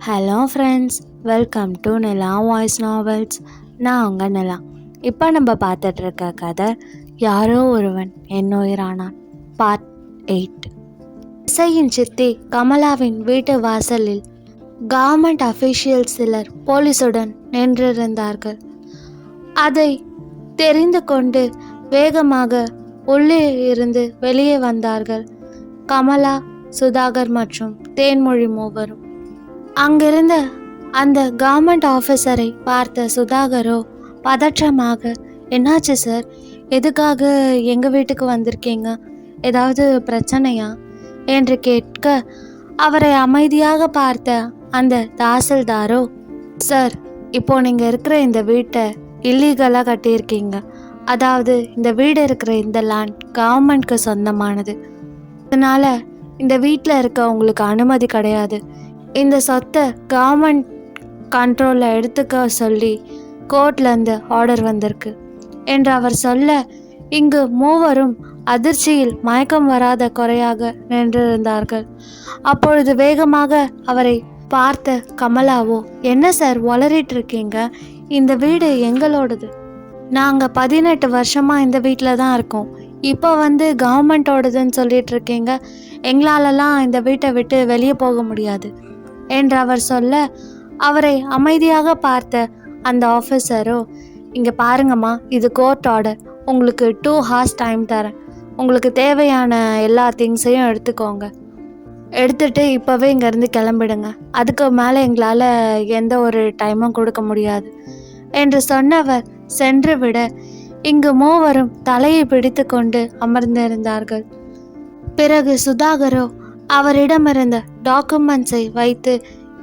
Hello friends, welcome to Nila voice novels. நான் உங்கள் நிலா. இப்போ நம்ம பார்த்துட்ருக்க கதை யாரோ ஒருவன் என்னுயிரானான் பார்ட் 8. இசையின் சித்தி கமலாவின் வீட்டு வாசலில் கவர்மெண்ட் அஃபீஷியல்ஸ் சிலர் போலீஸுடன் நின்றிருந்தார்கள். அதை தெரிந்து கொண்டு வேகமாக உள்ளே இருந்து வெளியே வந்தார்கள் கமலா, சுதாகர் மற்றும் தேன்மொழி மூவரும். அங்கிருந்த அந்த கவர்மெண்ட் ஆஃபீஸரை பார்த்த சுதாகரோ பதற்றமாக, என்னாச்சு சார், எதுக்காக எங்கள் வீட்டுக்கு வந்திருக்கீங்க, ஏதாவது பிரச்சனையா என்று கேட்க, அவரை அமைதியாக பார்த்த அந்த தாசில்தாரோ, சார், இப்போ நீங்கள் இருக்கிற இந்த வீட்டை இல்லீகலாக கட்டியிருக்கீங்க. அதாவது இந்த வீடு இருக்கிற இந்த லேண்ட் கவர்மெண்ட்க்கு சொந்தமானது. அதனால் இந்த வீட்டில் இருக்க உங்களுக்கு அனுமதி கிடையாது. இந்த சொத்தை கவர்மெண்ட் கண்ட்ரோலில் எடுத்துக்க சொல்லி கோர்ட்லேருந்து ஆர்டர் வந்திருக்கு என்று அவர் சொல்ல, இங்கு மூவரும் அதிர்ச்சியில் மயக்கம் வராத குறையாக நின்றிருந்தார்கள். அப்பொழுது வேகமாக அவரை பார்த்த கமலாவோ, என்ன சார் உளறிட்டு இருக்கீங்க, இந்த வீடு எங்களோடது. நாங்கள் 18 வருஷமாக இந்த வீட்டில் தான் இருக்கோம். இப்போ கவர்மெண்ட்டோடதுன்னு சொல்லிட்டு இருக்கீங்க. எங்களாலலாம் இந்த வீட்டை விட்டு வெளியே போக முடியாது என்று அவர் சொல்ல, அவரை அமைதியாக பார்த்த அந்த ஆஃபீஸரோ, இங்கே பாருங்கம்மா, இது கோர்ட் ஆர்டர். உங்களுக்கு 2 hours டைம் தரேன். உங்களுக்கு தேவையான எல்லா திங்ஸையும் எடுத்துக்கோங்க. எடுத்துகிட்டு இப்போவே இங்கேருந்து கிளம்பிடுங்க. அதுக்கு மேலே எங்களால் எந்த ஒரு டைமும் கொடுக்க முடியாது என்று சொன்னவர் சென்று விட, இங்கு மூவரும் தலையை பிடித்து கொண்டு அமர்ந்திருந்தார்கள். பிறகு சுதாகரோ அவரிடமிருந்த டாக்குமெண்ட்ஸை வைத்து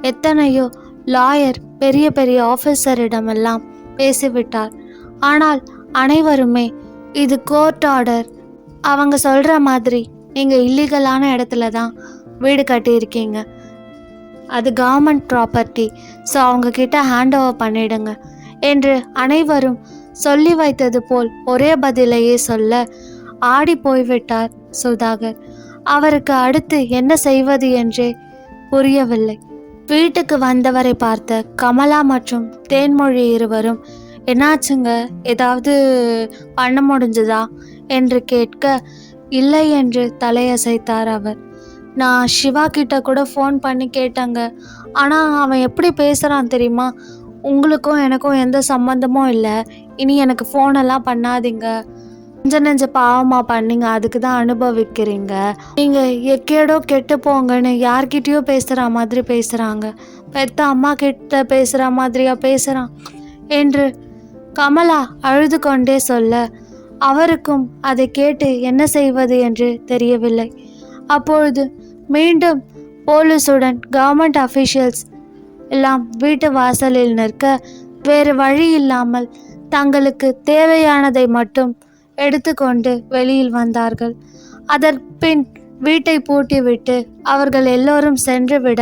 எத்தனையோ லாயர், பெரிய பெரிய ஆஃபீஸரிடமெல்லாம் பேசிவிட்டார். ஆனால் அனைவருமே இது கோர்ட் ஆர்டர், அவங்க சொல்கிற மாதிரி நீங்கள் இல்லீகலான இடத்துல தான் வீடு கட்டியிருக்கீங்க, அது கவர்மெண்ட் ப்ராப்பர்ட்டி, ஸோ அவங்கக்கிட்ட ஹேண்ட் ஓவர் பண்ணிடுங்க என்று அனைவரும் சொல்லி வைத்தது போல் ஒரே பதிலையே சொல்ல ஆடி போய்விட்டார் சுதாகர். அவருக்கு அடுத்து என்ன செய்வது என்றே புரியவில்லை. வீட்டுக்கு வந்தவரை பார்த்த கமலா மற்றும் தேன்மொழி இருவரும், என்னாச்சுங்க, ஏதாவது பண்ண முடிஞ்சுதா என்று கேட்க, இல்லை என்று தலையசைத்தார் அவர். நான் சிவா கிட்ட கூட ஃபோன் பண்ணி கேட்டேங்க. ஆனால் அவன் எப்படி பேசுகிறான் தெரியுமா, உங்களுக்கும் எனக்கும் எந்த சம்மந்தமும் இல்லை, இனி எனக்கு ஃபோனெல்லாம் பண்ணாதீங்க, நெஞ்ச பாவமாக பண்ணீங்க, அதுக்கு தான் அனுபவிக்கிறீங்க, நீங்கள் எக்கேடோ கெட்டு போங்கன்னு யார்கிட்டயோ பேசுகிற மாதிரி பேசுகிறாங்க, பெத்த அம்மா கிட்ட பேசுகிற மாதிரியா பேசுகிறான் என்று கமலா அழுது கொண்டே சொல்ல, அவருக்கும் அதை கேட்டு என்ன செய்வது என்று தெரியவில்லை. அப்பொழுது மீண்டும் போலீஸுடன் கவர்மெண்ட் அஃபீஷியல்ஸ் எல்லாம் வீட்டு வாசலில் நிற்க, வேறு வழி இல்லாமல் தங்களுக்கு தேவையானதை மட்டும் எடுத்துக்கொண்டு வெளியில் வந்தார்கள். அதன்பின் வீட்டை பூட்டிவிட்டு அவர்கள் எல்லோரும் சென்று விட,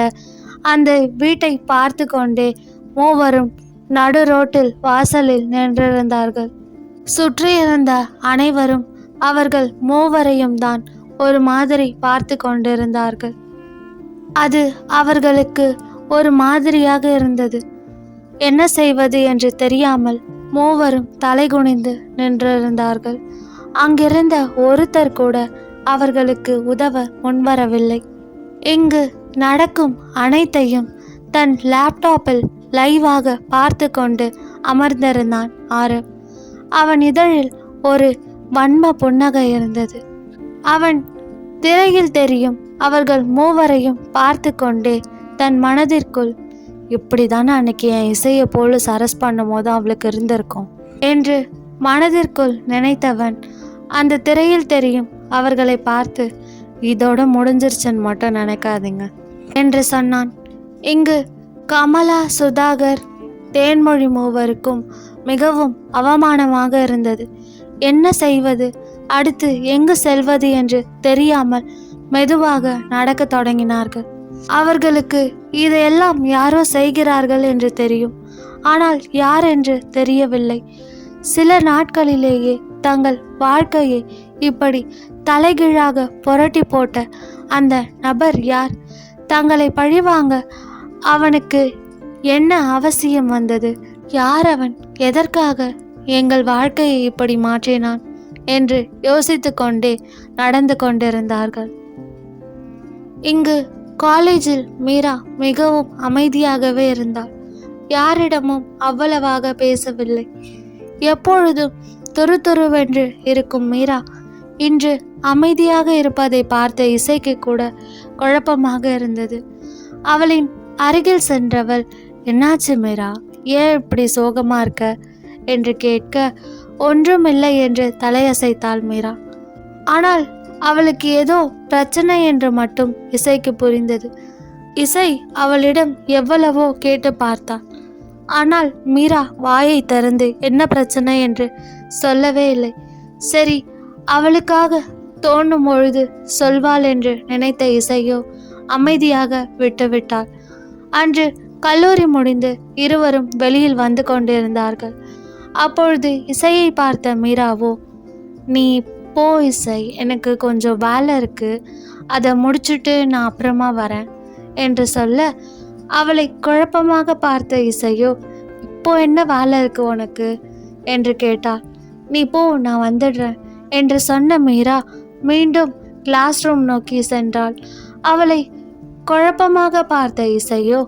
அந்த வீட்டை பார்த்து கொண்டே மூவரும் நடு ரோட்டில் வாசலில் நின்றிருந்தார்கள். சுற்றியிருந்த அனைவரும் அவர்கள் மூவரையும் தான் ஒரு மாதிரி பார்த்து கொண்டிருந்தார்கள். அது அவர்களுக்கு ஒரு மாதிரியாக இருந்தது. என்ன செய்வது என்று தெரியாமல் மூவரும் தலைகுனிந்து நின்றிருந்தார்கள். அங்கிருந்த ஒருத்தர் கூட அவர்களுக்கு உதவ முன்வரவில்லை. இங்கு நடக்கும் அனைத்தையும் தன் லேப்டாப்பில் லைவாக பார்த்து கொண்டு அமர்ந்திருந்தான் ஆரவ். அவன் இதழில் ஒரு வன்ம புன்னகை இருந்தது. அவன் திரையில் தெரியும் அவர்கள் மூவரையும் பார்த்து கொண்டே தன் மனதிற்குள், இப்படி தானே அன்னைக்கு என் இசையை போலீஸ் அரெஸ்ட் பண்ணும் போது அவளுக்கு இருந்திருக்கும் என்று மனதிற்குள் நினைத்தவன் அந்த திரையில் தெரியும் அவர்களை பார்த்து, இதோட முடிஞ்சிருச்சுன்னு மட்டும் நினைக்காதீங்க என்று சொன்னான். இங்கு கமலா, சுதாகர், தேன்மொழி மூவருக்கும் மிகவும் அவமானமாக இருந்தது. என்ன செய்வது, அடுத்து எங்கு செல்வது என்று தெரியாமல் மெதுவாக நடக்க தொடங்கினார்கள். அவர்களுக்கு இதையெல்லாம் யாரோ செய்கிறார்கள் என்று தெரியும், ஆனால் யார் என்று தெரியவில்லை. சில நாட்களிலேயே தங்கள் வாழ்க்கையை இப்படி தலைகீழாக புரட்டி போட்ட அந்த நபர் யார், தங்களை பழிவாங்க அவனுக்கு என்ன அவசியம் வந்தது? யார் அவன்? எதற்காக எங்கள் வாழ்க்கையை இப்படி மாற்றினான் என்று யோசித்து கொண்டே நடந்து கொண்டிருந்தார்கள். இங்கு காலேஜில் மீரா மிகவும் அமைதியாகவே இருந்தாள். யாரிடமும் அவ்வளவாக பேசவில்லை. எப்பொழுதும் துருதுருவென்று இருக்கும் மீரா இன்று அமைதியாக இருப்பதை பார்த்த இசைக்கு கூட குழப்பமாக இருந்தது. அவளின் அருகில் சென்றவள், என்னாச்சு மீரா, ஏன் இப்படி சோகமா இருக்க என்று கேட்க, ஒன்றுமில்லை என்று தலையசைத்தாள் மீரா. ஆனால் அவளுக்கு ஏதோ பிரச்சனை என்று மட்டும் இசைக்கு புரிந்தது. இசை அவளிடம் எவ்வளவோ கேட்டு பார்த்தாள். ஆனால் மீரா வாயை திறந்து என்ன பிரச்சனை என்று சொல்லவே இல்லை. சரி, அவளுக்காக தோன்றும் பொழுது சொல்வாள் என்று நினைத்த இசையோ அமைதியாக விட்டுவிட்டாள். அன்று கல்லூரி முடிந்து இருவரும் வெளியில் வந்து கொண்டிருந்தார்கள். அப்பொழுது இசையை பார்த்த மீராவோ, நீ போ இசை, எனக்கு கொஞ்சம் வேலை இருக்கு, அதை முடிச்சுட்டு நான் அப்புறமா வரேன் என்று சொல்ல, அவளை குழப்பமாக பார்த்த இசையோ, இப்போ என்ன வேலை இருக்கு உனக்கு என்று கேட்டாள். நீ போ, நான் வந்துடுறேன் என்று சொன்ன மீரா மீண்டும் கிளாஸ் ரூம் நோக்கி சென்றாள். அவளை குழப்பமாக பார்த்த இசையோ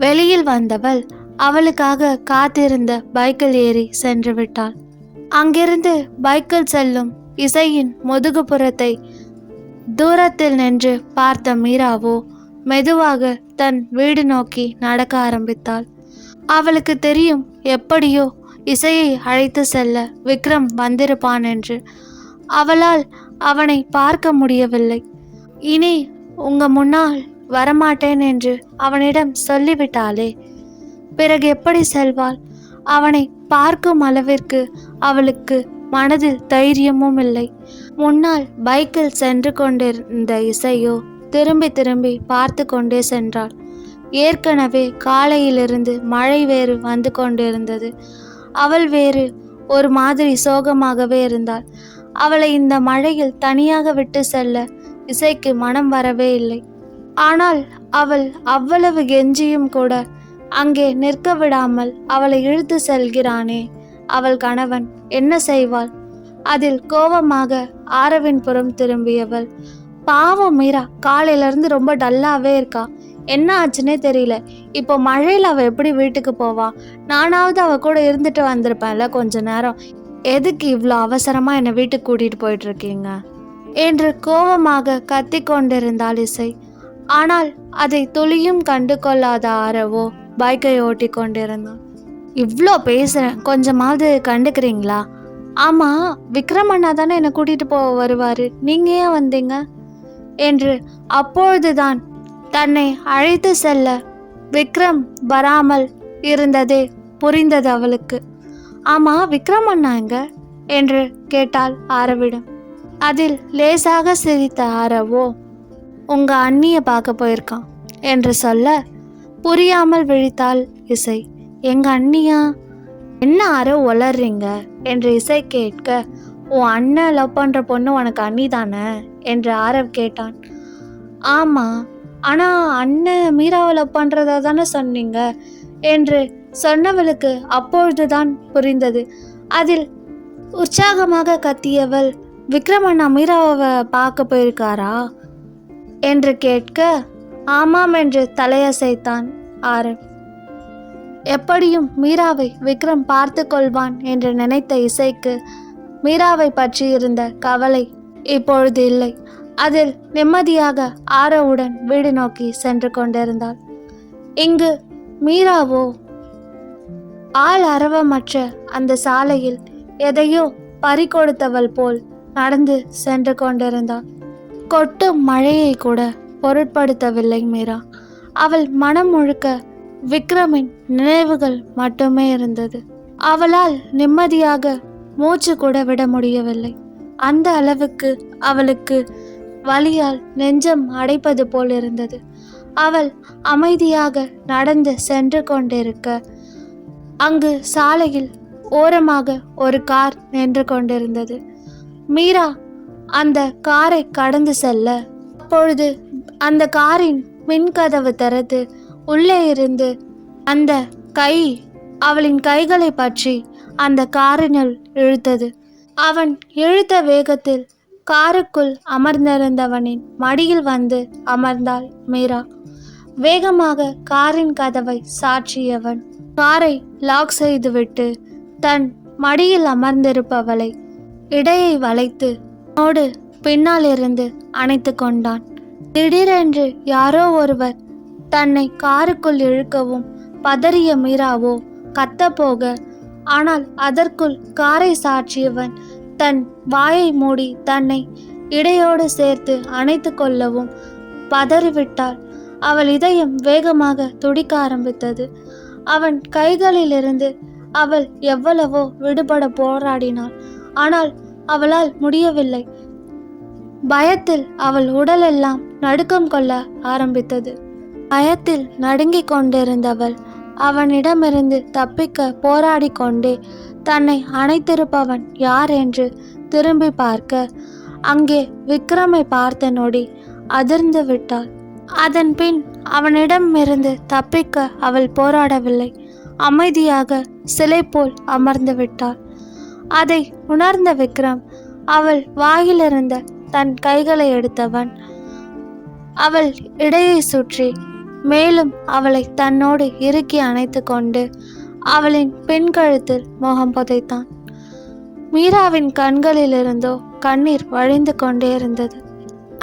வெளியில் வந்தவள் அவளுக்காக காத்திருந்த பைக்கில் ஏறி சென்று விட்டாள். அங்கிருந்து பைக்கில் செல்லும் இசையின் முதுகுப்புறத்தை தூரத்தில் நின்று பார்த்த மீராவோ மெதுவாக தன் வீடு நோக்கி நடக்க ஆரம்பித்தாள். அவளுக்கு தெரியும், எப்படியோ இசையை அழைத்து செல்ல விக்ரம் வந்திருப்பான் என்று. அவளால் அவனை பார்க்க முடியவில்லை. இனி உங்க முன்னால் வரமாட்டேன் என்று அவனிடம் சொல்லிவிட்டாளே, பிறகு எப்படி செல்வாள்? அவனை பார்க்கும் அளவிற்கு அவளுக்கு மனதில் தைரியமும் இல்லை. முன்னால் பைக்கில் சென்று கொண்டிருந்த இசையோ திரும்பி திரும்பி பார்த்து கொண்டே சென்றாள். ஏற்கனவே காலையிலிருந்து மழை வேறு வந்து கொண்டிருந்தது. அவள் வேறு ஒரு மாதிரி சோகமாகவே இருந்தாள். அவளை இந்த மழையில் தனியாக விட்டு செல்ல இசைக்கு மனம் வரவே இல்லை. ஆனால் அவள் அவ்வளவு கெஞ்சியும் கூட அங்கே நிற்க விடாமல் அவளை இழுத்து செல்கிறானே அவள் கணவன், என்ன செய்வாள்? அதில் கோபமாக ஆரவின் புறம் திரும்பியவள், பாவம் மீரா காலையிலேருந்து ரொம்ப டல்லாவே இருக்கா, என்ன ஆச்சுன்னே தெரியல, இப்போ மழையில் அவள் எப்படி வீட்டுக்கு போவா? நானாவது அவள் கூட இருந்துட்டு வந்திருப்பேன்ல கொஞ்ச நேரம், எதுக்கு இவ்வளோ அவசரமாக என்னை வீட்டுக்கு கூட்டிகிட்டு போயிட்டுருக்கீங்க என்று கோபமாக கத்தி கொண்டிருந்தாள் இசை. ஆனால் அதை துளியும் கண்டு கொள்ளாத ஆரவோ பைக்கை ஓட்டி கொண்டிருந்தான். இவ்வளோ பேசுகிறேன், கொஞ்சமாவது கண்டுக்கிறீங்களா? ஆமாம், விக்ரம் அண்ணா தானே என்னை கூட்டிகிட்டு போக வருவார், நீங்கள் ஏன் வந்தீங்க என்று அப்பொழுதுதான் தன்னை அழைத்து செல்ல விக்ரம் வராமல் இருந்ததே புரிந்தது அவளுக்கு. ஆமாம், விக்ரம் அண்ணா எங்க என்று கேட்டாள் ஆரவிடம். அதில் லேசாக சிரித்த ஆரவோ, உங்கள் அண்ணியை பார்க்க போயிருக்கான் என்று சொல்ல புரியாமல் விழித்தாள் இசை. எங்கள் அண்ணியா? என்ன ஆரவ் உளர்றீங்க என்று இசை கேட்க, உன் அண்ணன் லவ் பண்ணுற பொண்ணு உனக்கு அண்ணி தானே என்று ஆரவ் கேட்டான். ஆமாம், ஆனால் அண்ணன் மீராவை லவ் பண்ணுறதா தானே சொன்னீங்க என்று சொன்னவளுக்கு அப்பொழுதுதான் புரிந்தது. அதில் உற்சாகமாக கத்தியவள், விக்ரம் அண்ணா மீராவை பார்க்க போயிருக்காரா என்று கேட்க, ஆமாம் என்று தலையசைத்தான் ஆரவ். எப்படியும் மீராவை விக்ரம் பார்த்து கொள்வான் என்று நினைத்த இசைக்கு மீராவை பற்றி இருந்த கவலை இப்பொழுது இல்லை. அதில் நிம்மதியாக ஆரவுடன் வீடு நோக்கி சென்று கொண்டிருந்தாள். இங்கு மீராவோ ஆள் அரவமற்ற அந்த சாலையில் எதையோ பறிகொடுத்தவள் போல் நடந்து சென்று கொண்டிருந்தாள். கொட்டும் மழையை கூட பொருட்படுத்தவில்லை மீரா. அவள் மனம் முழுக்க விக்ரமின் நினைவுகள் மட்டுமே இருந்தது. அவளால் நிம்மதியாக மூச்சு கூட விட முடியவில்லை. அந்த அளவுக்கு அவளுக்கு வலியால் நெஞ்சம் அடைப்பது போல் இருந்தது. அவள் அமைதியாக நடந்து சென்று கொண்டிருக்க அங்கு சாலையில் ஓரமாக ஒரு கார் நின்று கொண்டிருந்தது. மீரா அந்த காரை கடந்து செல்ல அப்பொழுது அந்த காரின் மின்கதவு திறந்து உள்ளே இருந்து அந்த கை அவளின் கைகளை பற்றி அந்த காரினுள் இழுத்தது. அவன் இழுத்த வேகத்தில் காருக்குள் அமர்ந்திருந்தவனின் மடியில் வந்து அமர்ந்தாள் மீரா. வேகமாக காரின் கதவை சாற்றியவன் காரை லாக் செய்துவிட்டு தன் மடியில் அமர்ந்திருப்பவளை இடையை வளைத்து நோடு பின்னால் இருந்து அணைத்து கொண்டான். திடீரென்று யாரோ ஒருவர் தன்னை காருக்குள் இழுக்கவும் பதறிய மீராவோ கத்தப்போக, ஆனால் அதற்குள் காரை சாற்றியவன் தன் வாயை மூடி தன்னை இடையோடு சேர்த்து அணைத்து கொள்ளவும் பதறிவிட்டாள். அவள் இதயம் வேகமாக துடிக்க ஆரம்பித்தது. அவன் கைகளிலிருந்து அவள் எவ்வளவோ விடுபட போராடினாள். ஆனால் அவளால் முடியவில்லை. பயத்தில் அவள் உடலெல்லாம் நடுக்கம் கொள்ள ஆரம்பித்தது. பயத்தில் நடுங்கிக் கொண்டிருந்தவள் அவனிடமிருந்து தப்பிக்க போராடி கொண்டே தன்னை அணைத்திருப்பவன் யார் என்று திரும்பி பார்க்க, அங்கே விக்ரமை பார்த்த நொடி அதிர்ந்து விட்டாள். அதன் பின் அவனிடமிருந்து தப்பிக்க அவள் போராடவில்லை. அமைதியாக சிலை போல் அமர்ந்து விட்டாள். அதை உணர்ந்த விக்ரம் அவள் வாயிலிருந்த தன் கைகளை எடுத்தவன் அவள் இடையை சுற்றி மேலும் அவளை தன்னோடு இறுக்கி அணைத்து கொண்டு அவளின் பெண் கழுத்தில் முகம் புதைத்தான். மீராவின் கண்களிலிருந்தோ கண்ணீர் வழிந்து கொண்டே இருந்தது.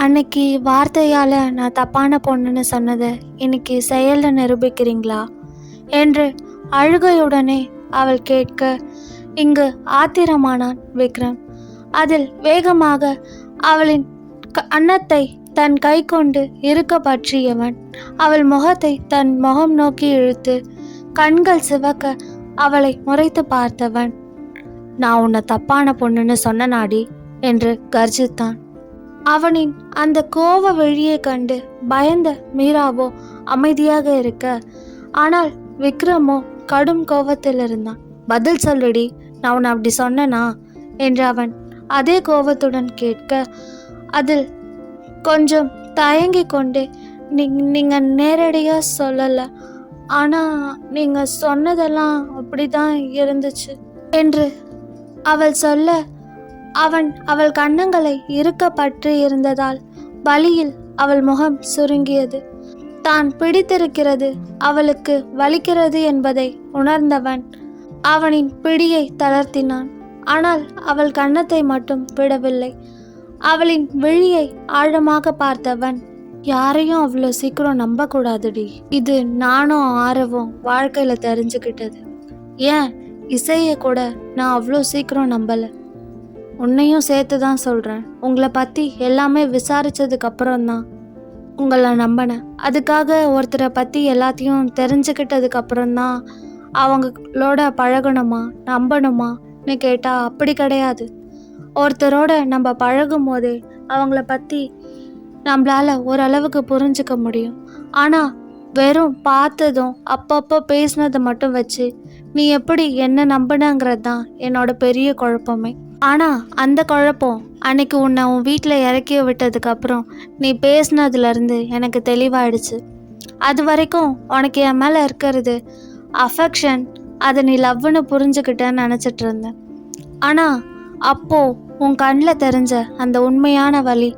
அன்னைக்கு வார்த்தையால் நான் தப்பான பொண்ணுன்னு சொன்னதை இன்னைக்கு செயலில் நிரூபிக்கிறீங்களா என்று அழுகையுடனே அவள் கேட்க, இங்கு ஆத்திரமானான் விக்ரம். அதில் வேகமாக அவளின் அன்னத்தை தன் கை கொண்டு இருக்க பற்றியவன் அவள் முகத்தை தன் முகம் நோக்கி இழுத்து கண்கள் சிவக்க அவளை முறைத்து பார்த்தவன், நான் உன்னை தப்பான பொண்ணுன்னு சொன்ன நாடி என்று கர்ஜித்தான். அவனின் அந்த கோவ வெளியை கண்டு பயந்த மீராவோ அமைதியாக இருக்க, ஆனால் விக்ரமோ கடும் கோபத்தில் இருந்தான். பதில் சொல்லுடி, நான் உன்னை அப்படி சொன்னனா என்று அவன் அதே கோபத்துடன் கேட்க, அதில் கொஞ்சம் தயங்கி கொண்டே, நீங்கள் நேரடியாக சொல்லலை, ஆனால் நீங்கள் சொன்னதெல்லாம் அப்படி தான் இருந்துச்சு என்று அவள் சொல்ல, அவன் அவள் கன்னங்களை இருக்க பற்றி இருந்ததால் வலியில் அவள் முகம் சுருங்கியது. தான் பிடித்திருக்கிறது அவளுக்கு வலிக்கிறது என்பதை உணர்ந்தவன் அவனின் பிடியை தளர்த்தினான். ஆனால் அவள் கன்னத்தை மட்டும் விடவில்லை. அவளின் விழியை ஆழமாக பார்த்தவன், யாரையும் அவ்வளோ சீக்கிரம் நம்பக்கூடாதுடி. இது நானும் ஆரவும் வாழ்க்கையில் தெரிஞ்சுக்கிட்டது. ஏன் இசையை கூட நான் அவ்வளோ சீக்கிரம் நம்பலை. உன்னையும் சேர்த்து தான் சொல்கிறேன். உங்களை பற்றி எல்லாமே விசாரித்ததுக்கு அப்புறம்தான் உங்களை நம்பினேன். அதுக்காக ஒருத்தரை பற்றி எல்லாத்தையும் தெரிஞ்சுக்கிட்டதுக்கு அப்புறம்தான் அவங்களோட பழகணுமா நம்பணுமான்னு கேட்டால் அப்படி கிடையாது. ஒருத்தரோட நம்ம பழகும் போதே அவங்கள பற்றி நம்மளால் ஓரளவுக்கு புரிஞ்சுக்க முடியும். ஆனால் வெறும் பார்த்ததும் அப்பப்போ பேசினதை மட்டும் வச்சு நீ எப்படி என்ன நம்பினங்கிறது தான் என்னோட பெரிய குழப்பமே. ஆனால் அந்த குழப்பம் அன்னைக்கு உன்னை உன் வீட்டில் இறக்கி விட்டதுக்கப்புறம் நீ பேசினதுலேருந்து எனக்கு தெளிவாயிடுச்சு. அது வரைக்கும் உனக்கு என் மேலே இருக்கிறது அஃபெக்ஷன், அதை நீ லவ்னு புரிஞ்சுக்கிட்டேன்னு நினச்சிட்டு இருந்தேன். ஆனால் அப்போது உன் கண்ணில் தெரிஞ்ச அந்த உண்மையான வலி,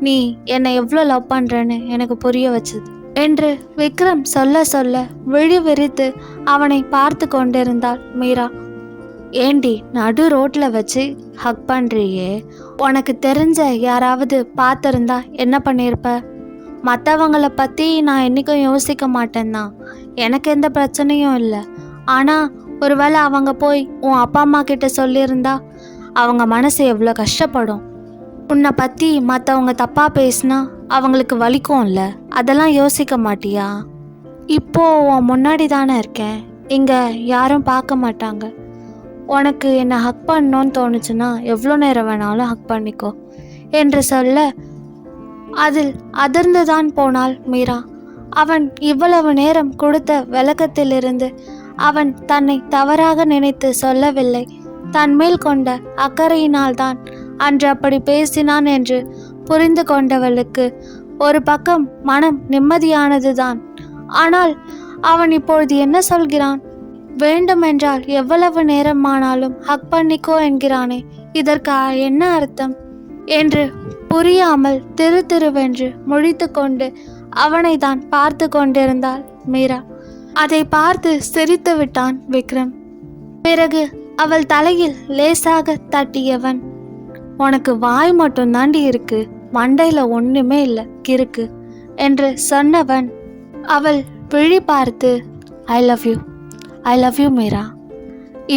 நீ என்னை எவ்வளோ லவ் பண்ணுறேன்னு எனக்கு புரிய வச்சது என்று விக்ரம் சொல்ல சொல்ல விழி விரித்து அவனை பார்த்து கொண்டிருந்தாள் மீரா. ஏண்டி நடு ரோட்டில் வச்சு ஹக் பண்ணுறியே, உனக்கு தெரிஞ்ச யாராவது பார்த்துருந்தா என்ன பண்ணியிருப்ப? மற்றவங்களை பற்றி நான் என்றைக்கும் யோசிக்க மாட்டேன்தான், எனக்கு எந்த பிரச்சனையும் இல்லை. ஆனால் ஒருவேளை அவங்க போய் உன் அப்பா அம்மா கிட்ட சொல்லியிருந்தா அவங்க மனசு எவ்வளோ கஷ்டப்படும். உன்னை பற்றி மற்றவங்க தப்பாக பேசினா அவங்களுக்கு வலிக்கும்ல, அதெல்லாம் யோசிக்க மாட்டியா? இப்போது உன் முன்னாடி தானே இருக்கேன், இங்கே யாரும் பார்க்க மாட்டாங்க. உனக்கு என்னை ஹக் பண்ணணும்னு தோணுச்சுன்னா எவ்வளோ நேரம் வேணாலும் ஹக் பண்ணிக்கோ என்று சொல்ல, அதில் அதிர்ந்துதான் போனாள் மீரா. அவன் இவ்வளவு நேரம் கொடுத்த விளக்கத்திலிருந்து அவன் தன்னை தவறாக நினைத்து சொல்லவில்லை. தன் மேல் கொண்ட அக்கறையினால்தான் அன்று அப்படி பேசினான் என்று புரிந்து கொண்டவளுக்கு ஒரு பக்கம் மனம் நிம்மதியானதுதான். ஆனால் அவன் இப்பொழுது என்ன சொல்கிறான்? வேண்டுமென்றால் எவ்வளவு நேரமானாலும் ஹக் பண்ணிக்கோ என்கிறானே, இதற்கு என்ன அர்த்தம் என்று புரியாமல் திருவென்று முழித்து கொண்டு அவனை தான் பார்த்து கொண்டிருந்தாள் மீரா. அதை பார்த்து சிரித்து விட்டான் விக்ரம். பிறகு அவள் தலையில் லேசாக தட்டியவன், உனக்கு வாய் மட்டும் தாண்டி இருக்கு, மண்டையில ஒண்ணுமே இல்லை கிறுக்கு என்று சொன்னவன் அவள் விழி பார்த்து, ஐ லவ் யூ மீரா.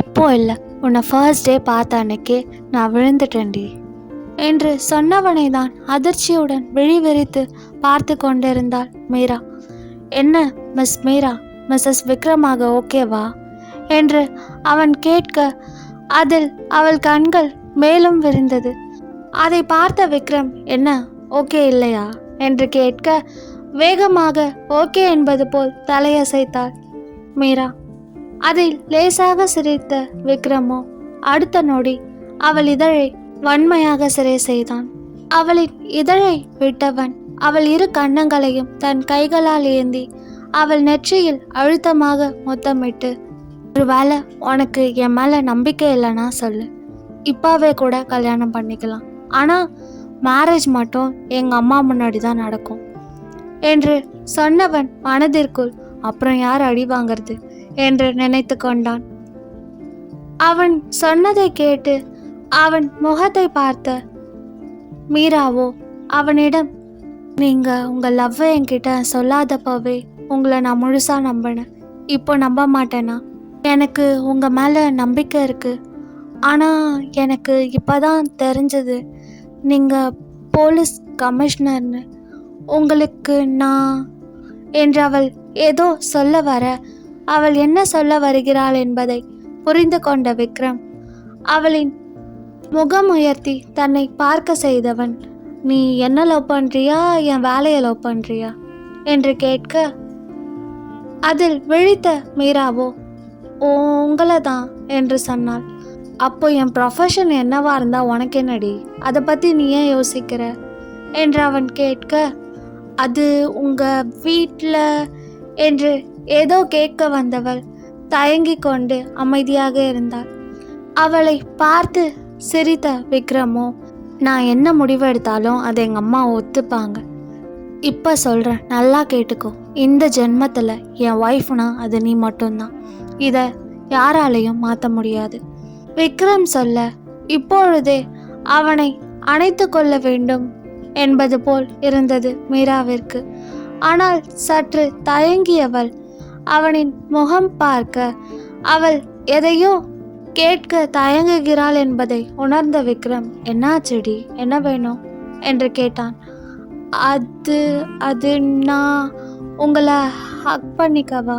இப்போ இல்லை, உன்னை ஃபர்ஸ்ட் டே பார்த்த அன்னைக்கே நான் விழுந்துட்டேன்டி என்று சொன்னவனை தான் அதிர்ச்சியுடன் விழி விரித்து பார்த்து கொண்டிருந்தாள் மீரா. என்ன மிஸ் மீரா, மிஸ்ஸஸ் விக்ரமாக ஓகேவா என்று அவன் கேட்க அதில் அவள் கண்கள் மேலும் விரிந்தது. அதை பார்த்த விக்ரம், என்ன ஓகே இல்லையா என்று கேட்க வேகமாக ஓகே என்பது போல் தலையசைத்தாள் மீரா. அதில் லேசாக சிரித்த விக்ரமோ அடுத்த நொடி அவள் இதழை வன்மையாக சிறை செய்தான். அவளின் இதழை விட்டவன் அவள் இரு கன்னங்களையும் தன் கைகளால் ஏந்தி அவள் நெற்றியில் அழுத்தமாக முத்தமிட்டு, ஒரு வேளை உனக்கு என் மேல நம்பிக்கை இல்லைன்னா சொல்லு, இப்பவே கூட கல்யாணம் பண்ணிக்கலாம், ஆனா மேரேஜ் மட்டும் எங்க அம்மா முன்னாடி தான் நடக்கும் என்று சொன்னவன் மனதிற்குள் அப்புறம் யார் அடி வாங்கிறது என்று நினைத்து கொண்டான். அவன் சொன்னதை கேட்டு அவன் முகத்தை பார்த்த மீராவோ அவனிடம், நீங்க உங்க லவ்வை என்கிட்ட சொல்லாதப்பவே உங்களை நான் முழுசா நம்பினேன், இப்போ நம்ப மாட்டேனா? எனக்கு உங்க மேல நம்பிக்கை இருக்கு, ஆனா எனக்கு இப்பதான் தெரிஞ்சது நீங்க போலீஸ் கமிஷனர்னு. உங்களுக்கு நான் என்று அவள் ஏதோ சொல்ல வர அவள் என்ன சொல்ல வருகிறாள் என்பதை புரிந்து கொண்ட விக்ரம் அவளின் முகம் உயர்த்தி தன்னை பார்க்க செய்தவன், நீ என்ன லவ் பண்றியா என் வேலையை லவ் பண்றியா என்று கேட்க அதில் விழித்த மீராவோ உங்களை தான் என்று சொன்னாள். அப்போ என் ப்ரொஃபஷன் என்னவா இருந்தா உனக்கு என்னடி, அதை பற்றி நீ ஏன் யோசிக்கிற என்று அவன் கேட்க, அது உங்க வீட்டில் என்று ஏதோ கேட்க வந்தவள் தயங்கி கொண்டு அமைதியாக இருந்தாள். அவளை பார்த்து சிரித்த விக்ரமோ, நான் என்ன முடிவு எடுத்தாலும் அதை எங்கள் அம்மா ஒத்துப்பாங்க, இப்போ சொல்கிறேன் நல்லா கேட்டுக்கோ, இந்த ஜென்மத்தில் என் ஒய்ஃப்னா அது நீ மட்டும்தான், இதை யாராலையும் மாற்ற முடியாது. விக்ரம் சொல்ல இப்பொழுதே அவனை அணைத்து கொள்ள வேண்டும் என்பது போல் இருந்தது மீராவிற்கு. ஆனால் சற்று தயங்கியவள் அவனின் முகம் பார்க்க அவள் எதையோ கேட்க தயங்குகிறாள் என்பதை உணர்ந்த விக்ரம், என்னாச்செடி, என்ன வேணும் என்று கேட்டான். அது நான் உங்களை ஹக் பண்ணிக்கவா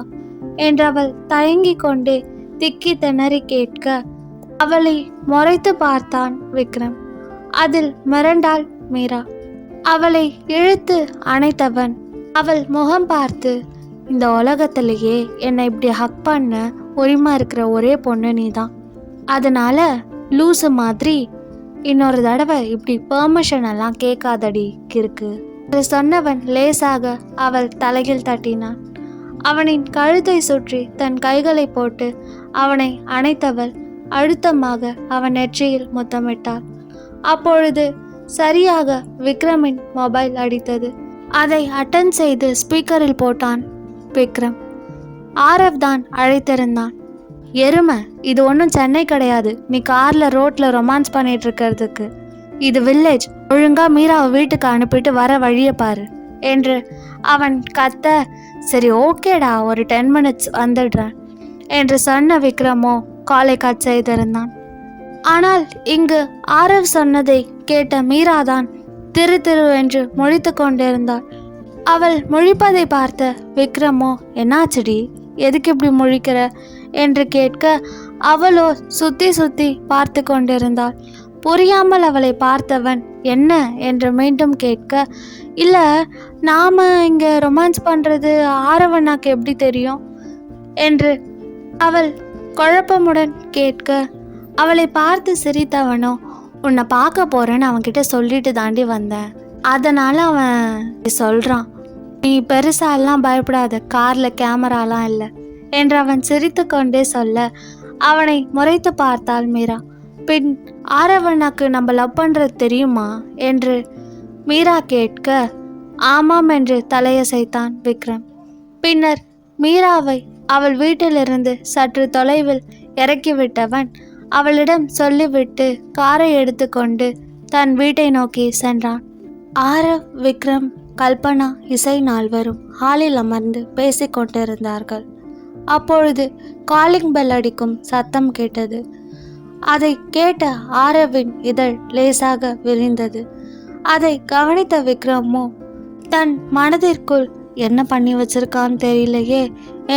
என்றவள் தயங்கி கொண்டே திக்கி திணறி கேட்க அவளை முறைத்து பார்த்தான் விக்ரம். அதில் மிரண்டாள் மீரா. அவளை இழுத்து அணைத்தவன் அவள் முகம் பார்த்து, இந்த உலகத்திலேயே என்னை இப்படி ஹக் பண்ண உரிமை இருக்கிற ஒரே பொண்ணு நீ தான், அதனால லூசு மாதிரி இன்னொரு தடவை இப்படி பெர்மிஷன் எல்லாம் கேட்காதடி இருக்கு என்று சொன்னவன் லேசாக அவள் தலையில் தட்டினான். அவனின் கழுத்தை சுற்றி தன் கைகளை போட்டு அவனை அணைத்தவள் அழுத்தமாக அவன் நெற்றியில் முத்தமிட்டாள். அப்பொழுது சரியாக விக்ரமின் மொபைல் அடித்தது. அதை அட்டன் செய்து ஸ்பீக்கரில் போட்டான் விக்ரம். ஆரவ் தான் அழைத்திருந்தான். எருமை, இது ஒன்றும் சென்னை கிடையாது, நீ காரில் ரோட்டில் ரொமான்ஸ் பண்ணிட்டு இருக்கிறதுக்கு, இது வில்லேஜ், ஒழுங்கா மீராவை வீட்டுக்கு அனுப்பிட்டு வர வழியை பாரு என்று அவன் கத்த, சரி ஓகேடா, ஒரு 10 minutes வந்துடுறேன் என்று சொன்ன விக்ரமோ காலை கட் செய்திருந்தான். ஆனால் இங்கு ஆரவ் சொன்னதை கேட்ட மீராதான் என்று முழித்து கொண்டிருந்தாள். அவள் முழிப்பதை பார்த்த விக்ரமோ, என்னாச்சுடி, எதுக்கு இப்படி முழிக்கிற என்று கேட்க அவளோ சுத்தி சுத்தி பார்த்து கொண்டிருந்தாள். புரியாமல் அவளை பார்த்தவன் என்ன என்று மீண்டும் கேட்க, இல்லை நாம இங்க ரொமான்ஸ் பண்றது ஆரவனாக்கு எப்படி தெரியும் என்று அவள் குழப்பமுடன் கேட்க அவளை பார்த்து சிரித்தவனோ, உன்னை பார்க்க போறேன்னு அவன்கிட்ட சொல்லிட்டு தாண்டி வந்தேன், அதனால அவன் சொல்றான், நீ பெருசாலாம் பயப்படாத, காரில் கேமராலாம் இல்லை என்று அவன் சிரித்து கொண்டே சொல்ல அவனை முறைத்து பார்த்தாள் மீரா. பின் ஆரவனுக்கு நம்ம லவ் பண்ணுறது தெரியுமா என்று மீரா கேட்க ஆமாம் என்று தலையசைத்தான் விக்ரம். பின்னர் மீராவை அவள் வீட்டிலிருந்து சற்று தொலைவில் இறக்கிவிட்டவன் அவளிடம் சொல்லிவிட்டு காரை எடுத்துக்கொண்டு தன் வீட்டை நோக்கி சென்றான். ஆரவ், விக்ரம், கல்பனா, இசை நால்வரும் ஹாலில் அமர்ந்து பேசிக்கொண்டிருந்தார்கள். அப்பொழுது காலிங் பெல் அடிக்கும் சத்தம் கேட்டது. அதை கேட்ட ஆரவின் இதழ் லேசாக விரிந்தது. அதை கவனித்த விக்ரமோ தன் மனதிற்குள் என்ன பண்ணி வச்சிருக்கான்னு தெரியலையே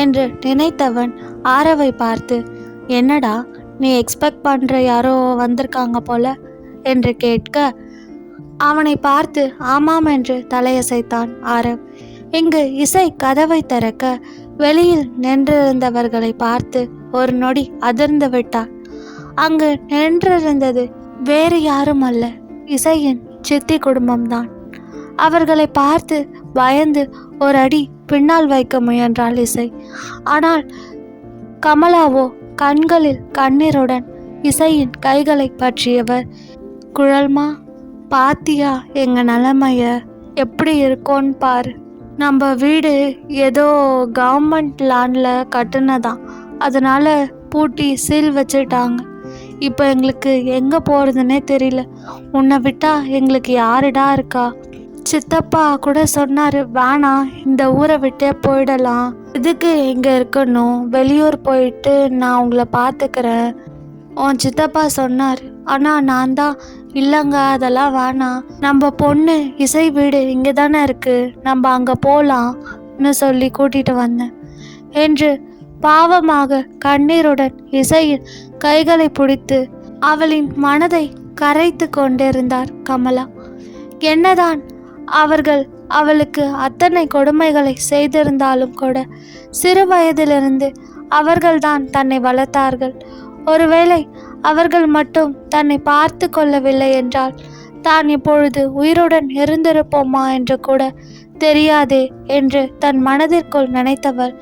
என்று நினைத்தவன் ஆரவை பார்த்து, என்னடா நீ எக்ஸ்பெக்ட் பண்ணுற யாரோ வந்திருக்காங்க போல என்று கேட்க அவனை பார்த்து ஆமாம் என்று தலையசைத்தான் ஆரவ். இங்கு இசை கதவை திறக்க வெளியில் நின்றிருந்தவர்களை பார்த்து ஒரு நொடி அதிர்ந்து விட்டார். அங்கு நின்றிருந்தது வேறு யாரும் அல்ல, இசையின் சித்தி குடும்பம்தான். அவர்களை பார்த்து பயந்து ஒரு அடி பின்னால் வைக்க முயன்றாள் இசை. ஆனால் கமலாவோ கண்களில் கண்ணீருடன் இசையின் கைகளை பற்றியவர், குழல்மா, பாத்தியா எங்க நிலைமைய எப்படி இருக்கோன்னு பாரு. நம்ம வீடு ஏதோ கவர்மெண்ட் லேண்டில் கட்டுனதான், அதனால பூட்டி சீல் வச்சுட்டாங்க. இப்போ எங்களுக்கு எங்கே போகிறதுனே தெரியல. உன்னை விட்டா எங்களுக்கு யாருடா இருக்கா? சித்தப்பா கூட சொன்னார், வேணாம் இந்த ஊரை விட்டே போயிடலாம், இதுக்கு எங்கே இருக்கணும், வெளியூர் போயிட்டு நான் உங்களை பார்த்துக்கிறேன் உன் சித்தப்பா சொன்னார். ஆனால் நான் தான் இல்லைங்க அதெல்லாம் வேணாம், நம்ம பொண்ணு இசை வீடு இங்கே தானே இருக்குது, நம்ம அங்கே போகலாம்னு சொல்லி கூட்டிகிட்டு வந்தேன் என்று பாவமாக கண்ணீருடன் இசையின் கைகளை பிடித்து அவளின் மனதை கரைத்து கொண்டிருந்தார் கமலா. என்னதான் அவர்கள் அவளுக்கு அத்தனை கொடுமைகளை செய்திருந்தாலும் கூட சிறு வயதிலிருந்து அவர்கள்தான் தன்னை வளர்த்தார்கள். ஒருவேளை அவர்கள் மட்டும் தன்னை பார்த்து கொள்ளவில்லை என்றால் தான் இப்பொழுது உயிருடன் இருந்திருப்போமா என்று கூட தெரியாதே என்று தன் மனதிற்குள் நினைத்தவள்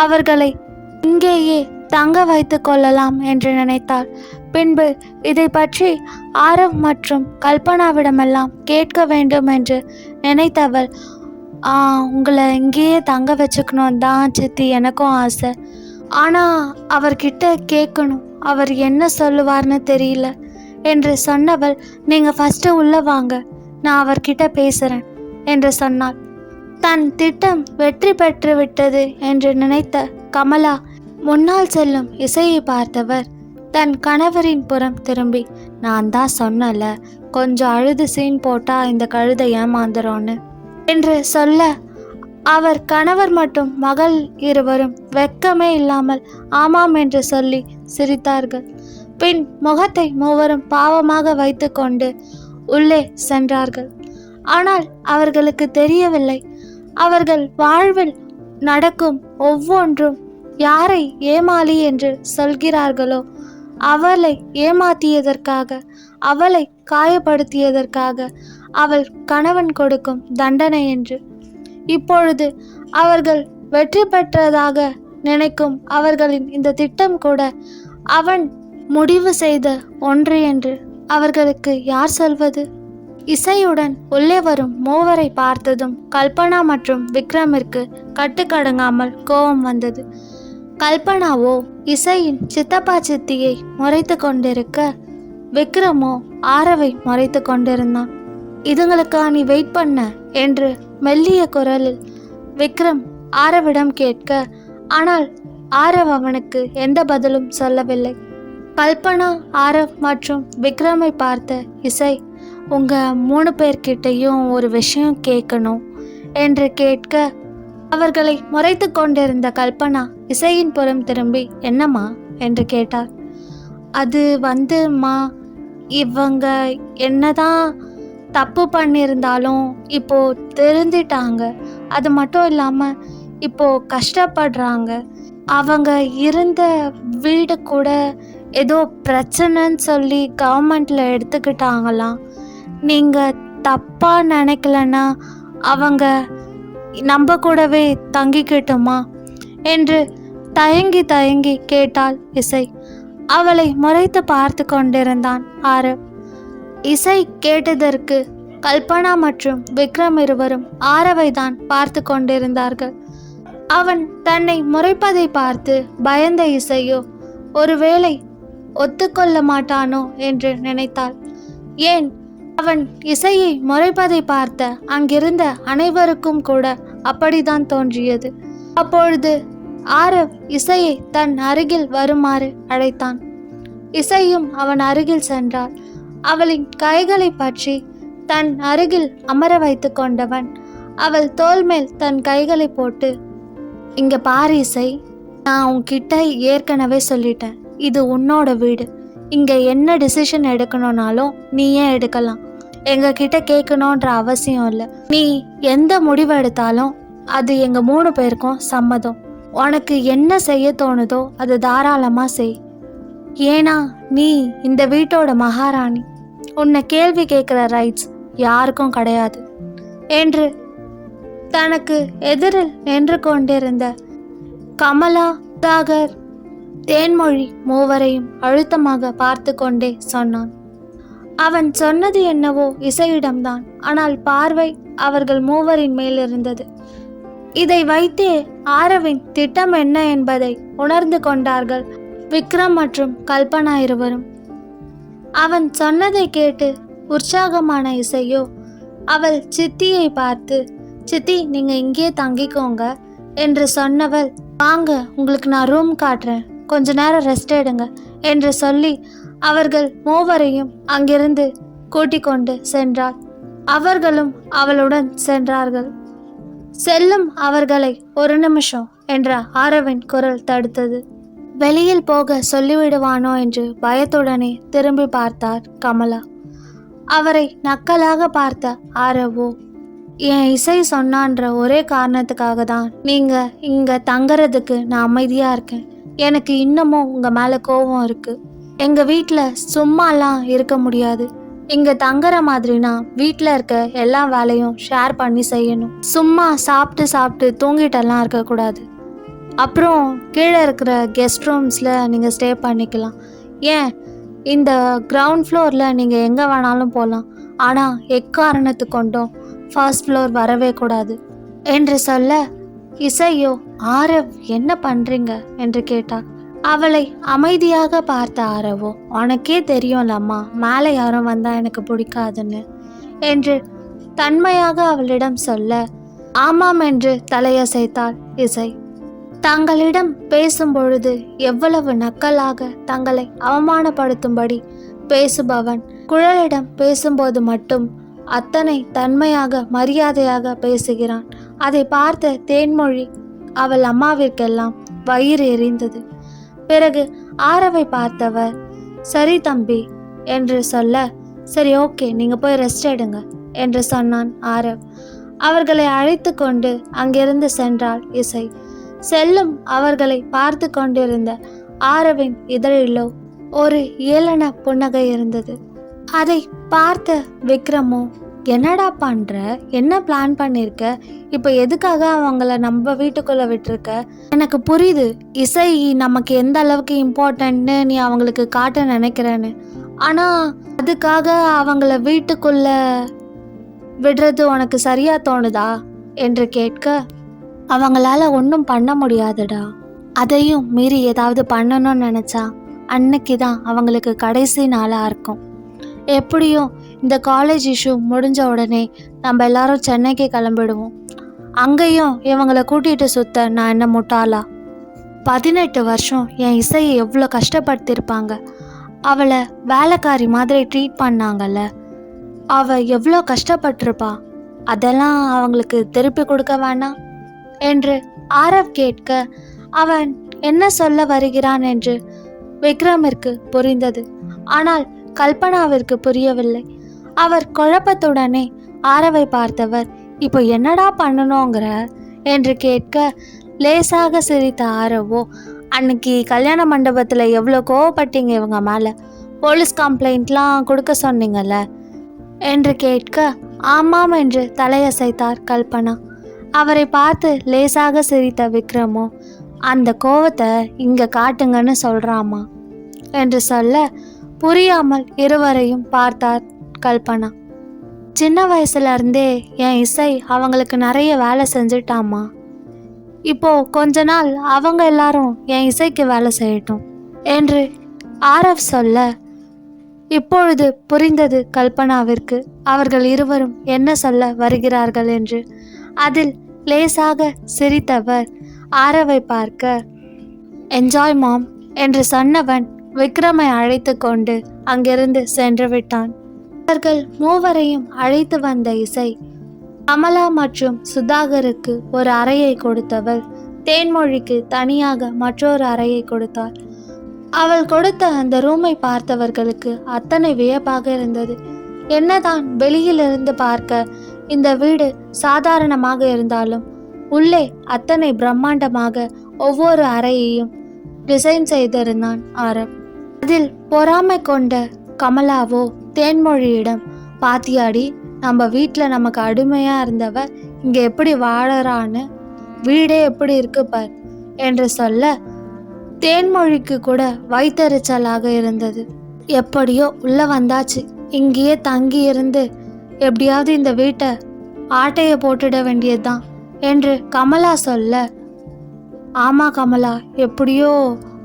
அவர்களை இங்கேயே தங்க வைத்து கொள்ளலாம் என்று நினைத்தாள். பின்பு இதை பற்றி ஆரவ் மற்றும் கல்பனாவிடமெல்லாம் கேட்க வேண்டும் என்று நினைத்தவள், உங்களை இங்கேயே தங்க வச்சுக்கணும் தான் சித்தி எனக்கும் ஆசை, ஆனால் அவர்கிட்ட கேட்கணும், அவர் என்ன சொல்லுவார்னு தெரியல என்று சொன்னவள், நீங்கள் ஃபஸ்ட்டு உள்ளே வாங்க, நான் அவர்கிட்ட பேசுகிறேன் என்று சொன்னாள். தன் திட்டம் வெற்றி பெற்று விட்டது என்று நினைத்த கமலா முன்னால் செல்லும் இசையை பார்த்தவர் தன் கணவரின் புறம் திரும்பி, நான் தான் சொன்னல கொஞ்சம் அழுது சீன் போட்டா இந்த கழுதை ஏமாந்துரோன்னு என்று சொல்ல அவர் கணவர் மற்றும் மகள் இருவரும் வெட்கமே இல்லாமல் ஆமாம் என்று சொல்லி சிரித்தார்கள். பின் முகத்தை மூவரும் பாவமாக வைத்து கொண்டு உள்ளே சென்றார்கள். ஆனால் அவர்களுக்கு தெரியவில்லை, அவர்கள் வாழ்வில் நடக்கும் ஒவ்வொன்றும் யாரை ஏமாளி என்று சொல்கிறார்களோ அவளை ஏமாத்தியதற்காக, அவளை காயப்படுத்தியதற்காக அவள் கணவன் கொடுக்கும் தண்டனை என்று. இப்பொழுது அவர்கள் வெற்றி பெற்றதாக நினைக்கும் அவர்களின் இந்த திட்டம் கூட அவன் முடிவு செய்த ஒன்று என்று அவர்களுக்கு யார் சொல்வது? இசையுடன் உள்ளே வரும் மூவரை பார்த்ததும் கல்பனா மற்றும் விக்ரமிற்கு கட்டுக்கடங்காமல் கோபம் வந்தது. கல்பனாவோ இசையின் சித்தப்பா சித்தியை முறைத்து கொண்டிருக்க, விக்ரமோ ஆரவை முறைத்து கொண்டிருந்தான். இதுங்களுக்கா நீ வெயிட் பண்ண என்று மெல்லிய குரலில் விக்ரம் ஆரவிடம் கேட்க, ஆனால் ஆரவ் அவனுக்கு எந்த பதிலும் சொல்லவில்லை. கல்பனா, ஆரவ் மற்றும் விக்ரமை பார்த்த இசை, உங்கள் 3 பேர்கிட்டையும் ஒரு விஷயம் கேட்கணும் என்று கேட்க, அவர்களை முறைத்து கொண்டிருந்த கல்பனா இசையின் புறம் திரும்பி, என்னம்மா என்று கேட்டார். அது வந்துமா, இவங்க என்னதான் தப்பு பண்ணியிருந்தாலும் இப்போ திருந்திட்டாங்க, அது மட்டும் இல்லாமல் இப்போ கஷ்டப்படுறாங்க, அவங்க இருந்த வீடு கூட ஏதோ பிரச்சனைன்னு சொல்லி கவர்மெண்ட்டில் எடுத்துக்கிட்டாங்களாம். நீங்கள் தப்பாக நினைக்கலன்னா அவங்க நம்ம கூடவே தங்கிக்கிட்டுமா என்று தயங்கி தயங்கி கேட்டாள் இசை. அவளை முறைத்து பார்த்து கொண்டிருந்தான் ஆரவ். இசை கேட்டதற்கு கல்பனா மற்றும் விக்ரம் இருவரும் ஆரவை தான் பார்த்து கொண்டிருந்தார்கள். அவன் தன்னை முறைப்பதை பார்த்து பயந்த இசையோ ஒருவேளை ஒத்துக்கொள்ள மாட்டானோ என்று நினைத்தாள். ஏன், அவன் இசையை முறைப்பதை பார்த்த அங்கிருந்த அனைவருக்கும் கூட அப்படிதான் தோன்றியது. அப்பொழுது ஆரவ் இசையை தன் அருகில் வருமாறு அழைத்தான். இசையும் அவன் அருகில் சென்றாள். அவளின் கைகளை பற்றி தன் அருகில் அமர வைத்து கொண்டவன் அவள் தோள் மேல் தன் கைகளை போட்டு, இங்க பாரு இசை, நான் உன்கிட்ட ஏற்கனவே சொல்லிட்டேன், இது உன்னோட வீடு. இங்க என்ன டிசிஷன் எடுக்கணும்னாலும் நீயே எடுக்கலாம். எங்க கிட்ட கேட்கணுன்ற அவசியம் இல்லை. நீ எந்த முடிவு எடுத்தாலும் அது எங்க 3 பேருக்கும் சம்மதம். உனக்கு என்ன செய்ய தோணுதோ அது தாராளமா செய். ஏன்னா நீ இந்த வீட்டோட மகாராணி. உன்னை கேள்வி கேட்குற ரைட்ஸ் யாருக்கும் கிடையாது என்று தனக்கு எதிரில் நின்று கொண்டிருந்த கமலா, தாகர், தேன்மொழி மூவரையும் அழுத்தமாக பார்த்து கொண்டே சொன்னான். அவன் சொன்னது என்னவோ இசையிடம்தான். ஆனால் பார்வை அவர்கள் மூவரின் மேல் இருந்தது. இதை வைத்தே ஆரவின் திட்டம் என்ன என்பதை உணர்ந்து கொண்டார்கள் விக்ரம் மற்றும் கல்பனா இருவரும். அவன் சொன்னதை கேட்டு உற்சாகமான இசையோ அவள் சித்தியை பார்த்து, சித்தி நீங்க இங்கே தங்கிக்கோங்க என்று சொன்னவள், வாங்க உங்களுக்கு நான் ரூம் காட்டுறேன், கொஞ்ச நேரம் ரெஸ்ட் எடுங்க என்று சொல்லி அவர்கள் மூவரையும் அங்கிருந்து கூட்டிக் கொண்டு சென்றாள். அவர்களும் அவளுடன் சென்றார்கள். செல்லும் அவர்களை 1 நிமிஷம் என்ற ஆரவின் குரல் தடுத்தது. வெளியில் போக சொல்லிவிடுவானோ என்று பயத்துடனே திரும்பி பார்த்தார் கமலா. அவரை நக்கலாக பார்த்த ஆரவோ, என் இசை சொன்னான்ற ஒரே காரணத்துக்காக தான் நீங்க இங்க தங்கறதுக்கு நான் அமைதியா இருக்கேன். எனக்கு இன்னமும் உங்க மேல கோபம் இருக்கு. எங்க வீட்டுல சும்மாலாம் இருக்க முடியாது. இங்க தங்குற மாதிரினா வீட்டில் இருக்க எல்லா வேலையும் ஷேர் பண்ணி செய்யணும். சும்மா சாப்பிட்டு சாப்பிட்டு தூங்கிட்டெல்லாம் இருக்கக்கூடாது. அப்புறம் கீழே இருக்கிற கெஸ்ட் ரூம்ஸில் நீங்கள் ஸ்டே பண்ணிக்கலாம். ஏன், இந்த கிரவுண்ட் ஃப்ளோரில் நீங்கள் எங்கே வேணாலும் போகலாம். ஆனால் எக்காரணத்து கொண்டும் ஃபர்ஸ்ட் ஃப்ளோர் வரவே கூடாது என்று சொல்ல, இசையோ ஆரவ் என்ன பண்ணுறீங்க என்று கேட்டார். அவளை அமைதியாக பார்த்த ஆரவோ, உனக்கே தெரியும்லம்மா மேலே யாரும் வந்தால் எனக்கு பிடிக்காதுன்னு என்று தன்மையாக அவளிடம் சொல்ல, ஆமாம் என்று தலையசைத்தாள் இசை. தங்களிடம் பேசும் பொழுது எவ்வளவு நக்கலாக தங்களை அவமானப்படுத்தும்படி பேசுபவன் குழலிடம் பேசும்போது மட்டும் அத்தனை தன்மையாக மரியாதையாக பேசுகிறான். அதை பார்த்த தேன்மொழி அவள் அம்மாவிற்கெல்லாம் வயிறு எரிந்தது. பிறகு ஆரவை பார்த்தவர், சரி தம்பி என்று சொல்ல, சரி ஓகே நீங்கள் போய் ரெஸ்ட் எடுங்க என்று சொன்னான் ஆரவ். அவர்களை அழைத்து கொண்டு அங்கிருந்து சென்றாள் இசை. செல்லும் அவர்களை பார்த்து கொண்டிருந்த ஆரவின் இதழிலோ ஒரு ஏளன புன்னகை இருந்தது. அதை பார்த்த விக்ரமோ, என்னடா பண்ற, என்ன பிளான் பண்ணியிருக்க, இப்போ எதுக்காக அவங்கள நம்ம வீட்டுக்குள்ளே விட்டுருக்க? எனக்கு புரியுது இசை நமக்கு எந்த அளவுக்கு இம்பார்ட்டன்ட்னு நீ அவங்களுக்கு காட்ட நினைக்கிறேன்னு. ஆனால் அதுக்காக அவங்கள வீட்டுக்குள்ள விடுறது உனக்கு சரியா தோணுதா என்று கேட்க, அவங்களால ஒன்றும் பண்ண முடியாதுடா. அதையும் மீறி ஏதாவது பண்ணணும்னு நினச்சா அன்னைக்கு தான் அவங்களுக்கு கடைசி நாளாக இருக்கும். எப்படியும் இந்த காலேஜ் இஷ்யூ முடிஞ்ச உடனே நம்ம எல்லாரும் சென்னைக்கு கிளம்பிடுவோம். அங்கேயும் இவங்களை கூட்டிகிட்டு சுத்த நான் என்ன முட்டாளா? 18 வருஷம் என் இசையை எவ்வளோ கஷ்டப்படுத்தியிருப்பாங்க. அவளை வேலைக்காரி மாதிரி ட்ரீட் பண்ணாங்கல்ல, அவள் எவ்வளோ கஷ்டப்பட்டிருப்பா. அதெல்லாம் அவங்களுக்கு திருப்பி கொடுக்க வேணாம் என்று ஆரவ் கேட்க, அவன் என்ன சொல்ல வருகிறான் என்று விக்ரமிற்கு புரிந்தது. ஆனால் கல்பனாவிற்கு புரியவில்லை. அவர் குழப்பத்துடனே ஆரவை பார்த்தவர், இப்போ என்னடா பண்ணணுங்கிற என்று கேட்க, லேசாக சிரித்த ஆரவோ, அன்னைக்கு கல்யாண மண்டபத்தில் எவ்வளோ கோவப்பட்டீங்க இவங்க மேலே, போலீஸ் கம்ப்ளைண்ட்லாம் கொடுக்க சொன்னீங்கல்ல என்று கேட்க, ஆமாம் என்று தலையசைத்தார் கல்பனா. அவரை பார்த்து லேசாக சிரித்த விக்ரமோ, அந்த கோவத்தை இங்க காட்டுங்கன்னு சொல்றாமா என்று சொல்ல, புரியாமல் இருவரையும் பார்த்தார் கல்பனா. சின்ன வயசுல இருந்தே என் இசை அவங்களுக்கு நிறைய வேலை செஞ்சுட்டாமா. இப்போ கொஞ்ச நாள் அவங்க எல்லாரும் என் இசைக்கு வேலை செய்யட்டும் என்று ஆரவ் சொல்ல, இப்பொழுது புரிந்தது கல்பனாவிற்கு அவர்கள் இருவரும் என்ன சொல்ல வருகிறார்கள் என்று. அதில் லேசாக சிரித்தவர் ஆரவை பார்க்க, என்ஜாய் மாம் என்று சொன்னவன் விக்ரமை அழைத்து கொண்டு அங்கிருந்து சென்று விட்டான். அவர்கள் மூவரையும் அழைத்து வந்த இசை கமலா மற்றும் சுதாகருக்கு ஒரு அறையை கொடுத்தவள் தேன்மொழிக்கு தனியாக மற்றொரு அறையை கொடுத்தாள். அவள் கொடுத்த அந்த ரூமை பார்த்தவர்களுக்கு அத்தனை வியப்பாக இருந்தது. என்னதான் வெளியிலிருந்து பார்க்க இந்த வீடு சாதாரணமாக இருந்தாலும் உள்ளே அத்தனை பிரம்மாண்டமாக ஒவ்வொரு அறையையும் டிசைன் செய்திருந்தான் ஆரவ். அதில் பொறாமை கொண்ட கமலாவோ தேன்மொழியிடம், பாத்தியாடி, நம்ம வீட்டில் நமக்கு அடிமையாக இருந்தவ இங்கே எப்படி வாழறான்னு, வீடே எப்படி இருக்கு பார் என்று சொல்ல, தேன்மொழிக்கு கூட வயிற்றெரிச்சலாக இருந்தது. எப்படியோ உள்ள வந்தாச்சு, இங்கேயே தங்கி இருந்து எப்படியாவது இந்த வீட்டை ஆட்டையை போட்டுட வேண்டியதுதான் என்று கமலா சொல்ல, ஆமா கமலா, எப்படியோ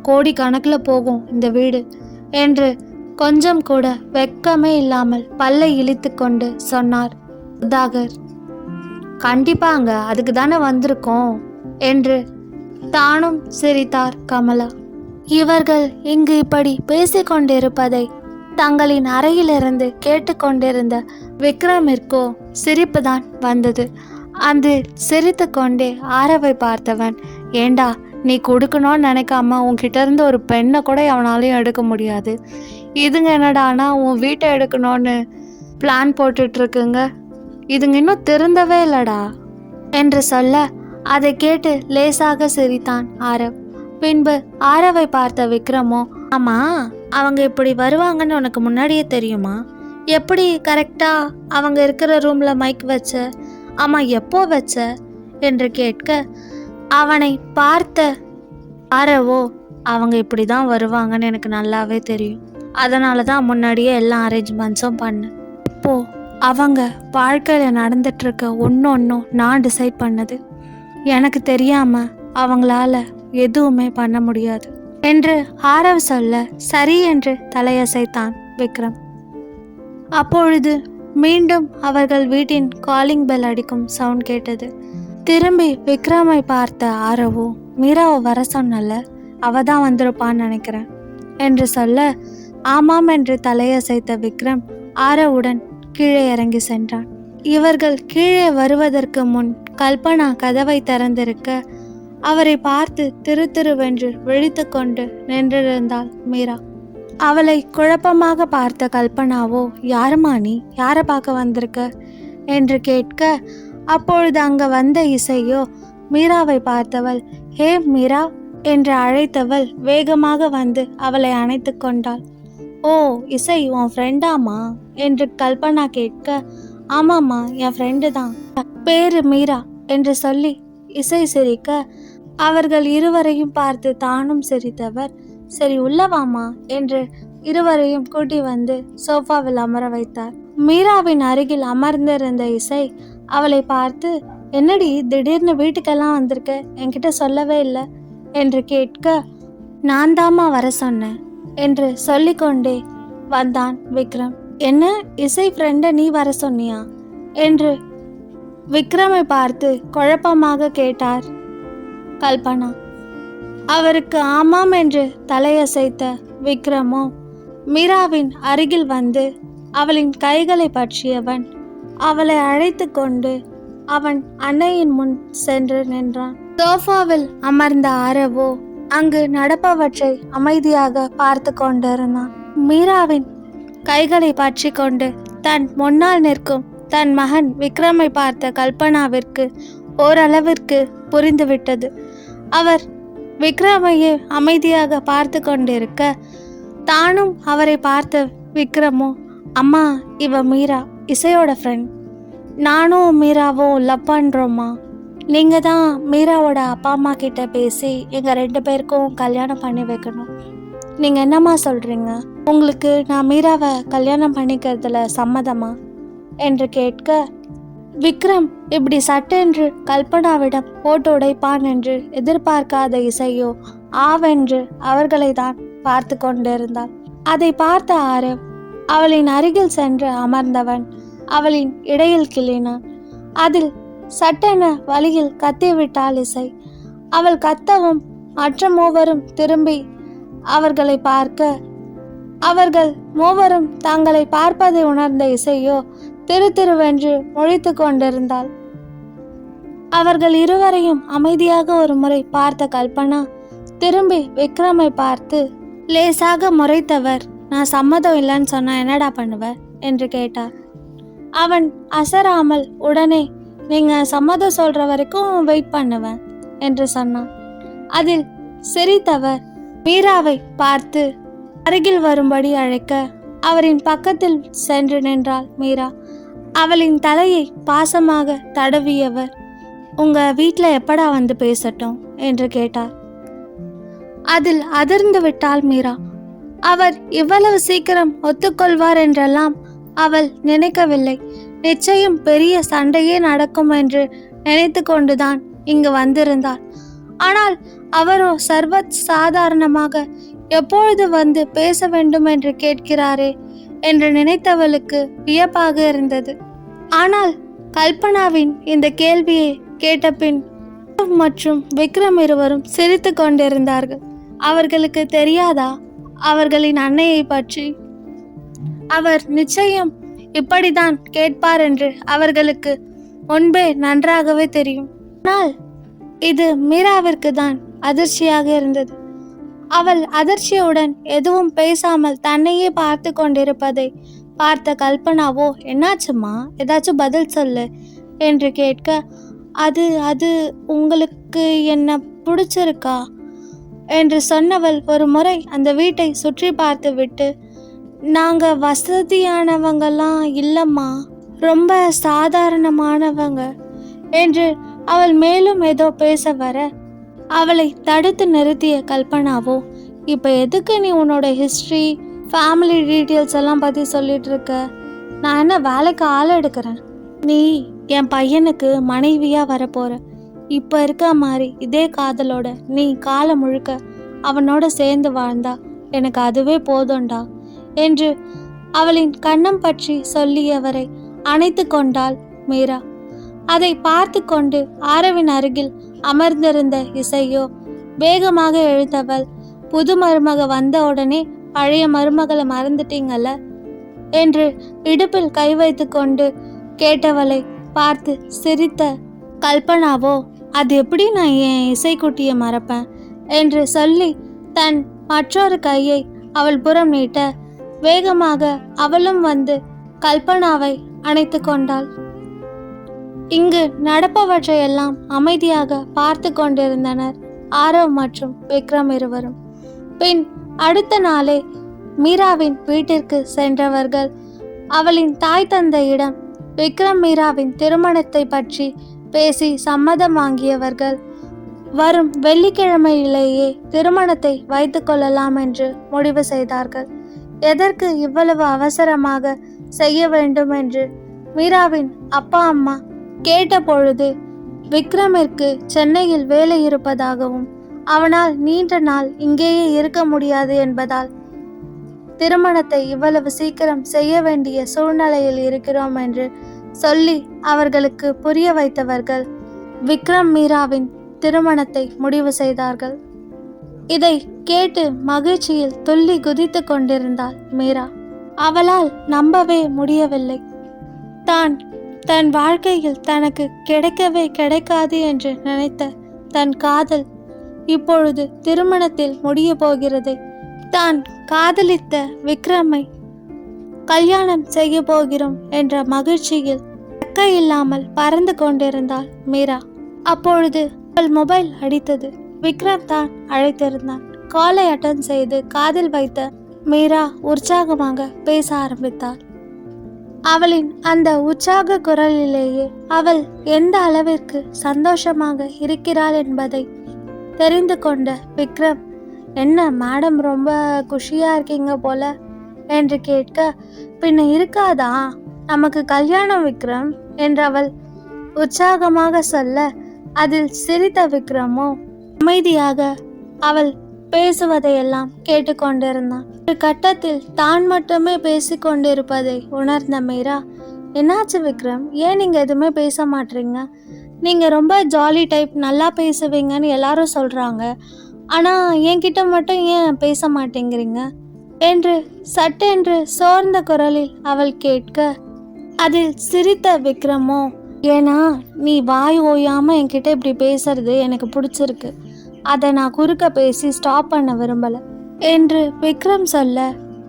கோடி கணக்கில் போகும் இந்த வீடு என்று கொஞ்சம் கூட வெட்கமே இல்லாமல் பல்லை இழித்து கொண்டு சொன்னார் சுதாகர். கண்டிப்பாங்க, அதுக்கு தானே வந்திருக்கோம் என்று தானும் சிரித்தார் கமலா. இவர்கள் இங்கு இப்படி பேசிக்கொண்டிருப்பதை தங்களின் அறையிலிருந்து கேட்டுக்கொண்டிருந்த விக்ரமிற்கோ சிரிப்பு தான் வந்தது. அந்த சிரித்து கொண்டே ஆரவை பார்த்தவன், ஏண்டா, நீ கொடுக்கணும்னு நினைக்காம உன்கிட்ட இருந்து ஒரு பெண்ணை கூட அவனாலையும் எடுக்க முடியாது. இதுங்க என்னடானா உன் வீட்டை எடுக்கணும்னு பிளான் போட்டுட்ருக்குங்க. இதுங்க இன்னும் திருந்தவே இல்லடா என்று சொல்ல, அதை கேட்டு லேசாக சிரித்தான் ஆரவ். பின்பு ஆரவை பார்த்த விக்ரமோ, ஆமா, அவங்க இப்படி வருவாங்கன்னு உனக்கு முன்னாடியே தெரியுமா? எப்படி கரெக்டா அவங்க இருக்கிற ரூம்ல மைக் வச்ச? ஆமா, எப்போ வச்ச என்று கேட்க, அவனை பார்த்த ஆரவோ, அவங்க இப்படி தான் வருவாங்கன்னு எனக்கு நல்லாவே தெரியும், அதனால தான் முன்னாடியே எல்லா அரேஞ்ச்மெண்ட்ஸும் பண்ணேன். இப்போ அவங்க வாழ்க்கையில் நடந்துட்டுருக்க ஒன்றும் நான் டிசைட் பண்ணது. எனக்கு தெரியாமல் அவங்களால எதுவுமே பண்ண முடியாது என்று ஆரவ் சொல்ல, சரி என்று தலையசைத்தான் விக்ரம். அப்பொழுது மீண்டும் அவர்கள் வீட்டின் காலிங் பெல் அடிக்கும் சவுண்ட் கேட்டது. திரும்பி விக்ரமை பார்த்த ஆரவோ, மீராவை வர சொன்னல, அவ தான் வந்திருப்பான்னு நினைக்கிறேன் என்று சொல்ல, ஆமாம் என்று தலையசைத்த விக்ரம் ஆரவுடன் கீழே இறங்கி சென்றான். இவர்கள் கீழே வருவதற்கு முன் கல்பனா கதவை திறந்திருக்க, அவரை பார்த்து திருவென்று விழித்து கொண்டு நின்றிருந்தாள் மீரா. அவளை குழப்பமாக பார்த்த கல்பனாவோ, யாருமா நீ, யாரை பார்க்க வந்திருக்க என்று கேட்க, அப்பொழுது அங்க வந்த இசையோ மீராவை பார்த்தவள், ஹே மீரா என்று அழைத்தவள் வேகமாக வந்து அவளை அணைத்து கொண்டாள். ஓ இசை, உன் ஃப்ரெண்டாமா என்று கல்பனா கேட்க, ஆமாம்மா, என் ஃப்ரெண்டு தான், பேரு மீரா என்று சொல்லி இசை சிரிக்க, அவர்கள் இருவரையும் பார்த்து தானும் சிரித்தவர், சரி உள்ளவாமா என்று இருவரையும் கூட்டி வந்து சோஃபாவில் அமர வைத்தார். மீராவின் அருகில் அமர்ந்திருந்த இசை அவளை பார்த்து, என்னடி திடீர்னு வீட்டுக்கெல்லாம் வந்திருக்க, என்கிட்ட சொல்லவே இல்லை என்று கேட்க, நான் தாமா வர சொன்னேன் என்று சொல்லிக்கொண்டே வந்தான் விக்ரம். என்ன இசை ஃப்ரெண்டை நீ வர சொன்னியா என்று விக்ரமை பார்த்து குழப்பமாக கேட்டார் கல்பனா. அவருக்கு ஆமாம் என்று தலையசைத்த விக்ரமோ மீராவின் அருகில் வந்து அவளின் கைகளை பற்றியவன் அவளை அழைத்து கொண்டு அவன் அன்னையின் முன் சென்று நின்றான். சோஃபாவில் அமர்ந்த ஆரவோ அங்கு நடப்பவற்றை அமைதியாக பார்த்து கொண்டிருந்தான். மீராவின் கைகளை பற்றி கொண்டு தன் முன்னால் நிற்கும் தன் மகன் விக்ரமை பார்த்த கல்பனாவிற்கு ஓரளவிற்கு புரிந்துவிட்டது. அவர் விக்ரமையே அமைதியாக பார்த்து கொண்டிருக்க, தானும் அவரை பார்த்த விக்ரமோ, அம்மா, இவ மீரா, இசையோட ஃப்ரெண்ட், நானும் மீராவும் லவ் பண்ணுறோம்மா நீங்கள் தான் மீராவோட அப்பா அம்மா கிட்ட பேசி எங்கள் 2 பேருக்கும் கல்யாணம் பண்ணி வைக்கணும். நீங்கள் என்னம்மா சொல்கிறீங்க? உங்களுக்கு நான் மீராவை கல்யாணம் பண்ணிக்கிறதுல சம்மதமா என்று கேட்க, விக்ரம் இப்படி சட்டென்று கல்பனாவிடம் போட்டு உடைப்பான் என்று எதிர்பார்க்காத இசையோ ஆவென்று அவர்களை தான் பார்த்து கொண்டிருந்தாள். அதை பார்த்த ஆரவ் அவளின் அருகில் சென்று அமர்ந்தவன் அவளின் இடையில் கிள்ளினான். அதில் சட்டென வழியில் கத்திவிட்டாள் இசை. அவள் கத்தவும் மற்ற மூவரும் திரும்பி அவர்களை பார்க்க, அவர்கள் மூவரும் தங்களை பார்ப்பதை உணர்ந்த இசையோ திருவென்று முழித்து கொண்டிருந்தாள். அவர்கள் இருவரையும் அமைதியாக ஒரு முறை பார்த்த கல்பனா திரும்பி விக்ரமை பார்த்து லேசாக முறைத்தவர், நான் சம்மதம் இல்லைன்னு சொன்னா என்னடா பண்ணுவ என்று கேட்டார். அவன் அசராமல் உடனே நீங்க சம்மதம் சொல்ற வரைக்கும் வெயிட் பண்ணுவேன் என்று சொன்னான். அதில் சிரித்தவர் மீராவை பார்த்து அருகில் வரும்படி அழைக்க அவரின் பக்கத்தில் சென்று நின்றாள் மீரா. அவளின் தலையை பாசமாக தடவியவர், உங்க வீட்டில் எப்படா வந்து பேசட்டும் என்று கேட்டார். அதில் அதிர்ந்து விட்டாள் மீரா. அவர் இவ்வளவு சீக்கிரம் ஒத்துக்கொள்வார் என்றெல்லாம் அவள் நினைக்கவில்லை. நிச்சயம் பெரிய சண்டையே நடக்கும் என்று நினைத்து கொண்டுதான் இங்கு வந்திருந்தாள். ஆனால் அவரோ சர்வ சாதாரணமாக எப்பொழுது வந்து பேச வேண்டும் என்று கேட்கிறாரே என்று நினைத்தவளுக்கு வியப்பாக இருந்தது. ஆனால் கல்பனாவின் இந்த கேள்வியை கேட்டபின் மற்றும் விக்ரம் இருவரும் சிரித்து கொண்டிருந்தார்கள். அவர்களுக்கு தெரியாதா அவர்களின் அன்னையை பற்றி? அவர் நிச்சயம் இப்படிதான் கேட்பார் என்று அவர்களுக்கு முன்பே நன்றாகவே தெரியும். ஆனால் இது மீராவிற்கு தான் அதிர்ச்சியாக இருந்தது. அவள் அதிர்ச்சியுடன் எதுவும் பேசாமல் தன்னையே பார்த்து கொண்டிருப்பதை பார்த்த கல்பனாவோ, என்னாச்சுமா, ஏதாச்சும் பதில் சொல்லு என்று கேட்க, அது அது உங்களுக்கு என்ன பிடிச்சிருக்கா என்று சொன்னவள் ஒரு முறை அந்த வீட்டை சுற்றி பார்த்து விட்டு, நாங்கள் வசதியானவங்கெல்லாம் இல்லைம்மா, ரொம்ப சாதாரணமானவங்க என்று அவள் மேலும் ஏதோ பேச வர அவளை தடுத்து நிறுத்திய கல்பனாவோ, இப்போ எதுக்கு நீ உன்னோட ஹிஸ்ட்ரி ஃபேமிலி டீட்டெயில்ஸ் எல்லாம் பற்றி சொல்லிட்டு இருக்க? நான் என்ன வேலைக்கு ஆள் எடுக்கிறேன்? நீ என் பையனுக்கு மனைவியாக வரப்போற. இப்போ இருக்க மாதிரி இதே காதலோட நீ காலம் முழுக்க அவனோட சேர்ந்து வாழ்ந்தா எனக்கு அதுவே போதும்டா என்று அவளின் கண்ணம் பற்றி சொல்லியவரை அணைத்து கொண்டாள் மீரா. அதை பார்த்து கொண்டு ஆரவின் அருகில் அமர்ந்திருந்த இசையோ வேகமாக எழுந்தவள், புது மருமக வந்த உடனே பழைய மருமகளை மறந்துட்டீங்கல்ல என்று இடுப்பில் கை வைத்து கொண்டு கேட்டவளை பார்த்து சிரித்த கல்பனாவோ, அது எப்படி நான் என் இசைக்குட்டியை மறப்பேன் என்று சொல்லி தன் மற்றொரு கையை அவள் புறம் நீட்ட வேகமாக அவளும் வந்து கல்பனாவை அணைத்து கொண்டாள். இங்கு நடப்பவற்றையெல்லாம் அமைதியாக பார்த்து கொண்டிருந்தனர் ஆரவ் மற்றும் விக்ரம் இருவரும். பின் அடுத்த நாளே மீராவின் வீட்டிற்கு சென்றவர்கள் அவளின் தாய் தந்தையிடம் விக்ரம் மீராவின் திருமணத்தை பற்றி பேசி சம்மதம் வாங்கியவர்கள் வரும் வெள்ளிக்கிழமையிலேயே திருமணத்தை வைத்து கொள்ளலாம் என்று முடிவு செய்தார்கள். எதற்கு இவ்வளவு அவசரமாக செய்ய வேண்டும் என்று மீராவின் அப்பா அம்மா கேட்டபொழுது விக்ரமிற்கு சென்னையில் வேலை இருப்பதாகவும் அவனால் நீண்ட நாள் இங்கேயே இருக்க முடியாது என்பதால் திருமணத்தை இவ்வளவு சீக்கிரம் செய்ய வேண்டிய சூழ்நிலையில் இருக்கிறோம் என்று சொல்லி அவர்களுக்கு புரிய வைத்தவர்கள் விக்ரம் மீராவின் திருமணத்தை முடிவு செய்தார்கள். இதை கேட்டு மகிழ்ச்சியில் துள்ளி குதித்து கொண்டிருந்தாள் மீரா. அவளால் நம்பவே முடியவில்லை. தன் வாழ்க்கையில் தனக்கு கிடைக்கவே கிடைக்காது என்று நினைத்த தன் காதல் இப்பொழுது திருமணத்தில் முடிய போகிறதை, தான் காதலித்த விக்ரமை கல்யாணம் செய்ய போகிறோம் என்ற மகிழ்ச்சியில் இல்லாமல் பறந்து கொண்டிருந்தாள் மீரா. அப்பொழுது அவள் மொபைல் அடித்தது. விக்ரம் தான் அழைத்திருந்தான். காலை அட்டன் செய்து காதில் வைத்த மீரா உற்சாகமாக பேச ஆரம்பித்தாள். அவளின் அந்த உற்சாக குரலிலேயே அவள் எந்த அளவிற்கு சந்தோஷமாக இருக்கிறாள் என்பதை தெரிந்து கொண்ட விக்ரம், என்ன மேடம் ரொம்ப குஷியா இருக்கீங்க போல என்று கேட்க, பின்ன இருக்காதா, நமக்கு கல்யாணம் விக்ரம் என்று அவள் உற்சாகமாக சொல்ல, அதில் சிரித்த விக்ரமோ அமைதியாக அவள் பேசுவதையெல்லாம் கேட்டுக்கொண்டிருந்தான். ஒரு கட்டத்தில் தான் மட்டுமே பேசிக்கொண்டிருப்பதை உணர்ந்த மீரா, என்னாச்சு விக்ரம், ஏன் நீங்க எதுவுமே பேச மாட்டீங்க? நீங்க ரொம்ப ஜாலி டைப், நல்லா பேசுவீங்கன்னு எல்லாரும் சொல்றாங்க, ஆனா என்கிட்ட மட்டும் ஏன் பேச மாட்டேங்கிறீங்க என்று சட்டென்று சோர்ந்த குரலில் அவள் கேட்க, அதில் சிரித்த விக்ரமோ, ஏன்னா நீ வாய் ஓயாம என்கிட்ட இப்படி பேசுறது எனக்கு பிடிச்சிருக்கு, அதை நான் குறுக்க பேசி ஸ்டாப் பண்ண விரும்பல என்று விக்ரம் சொல்ல,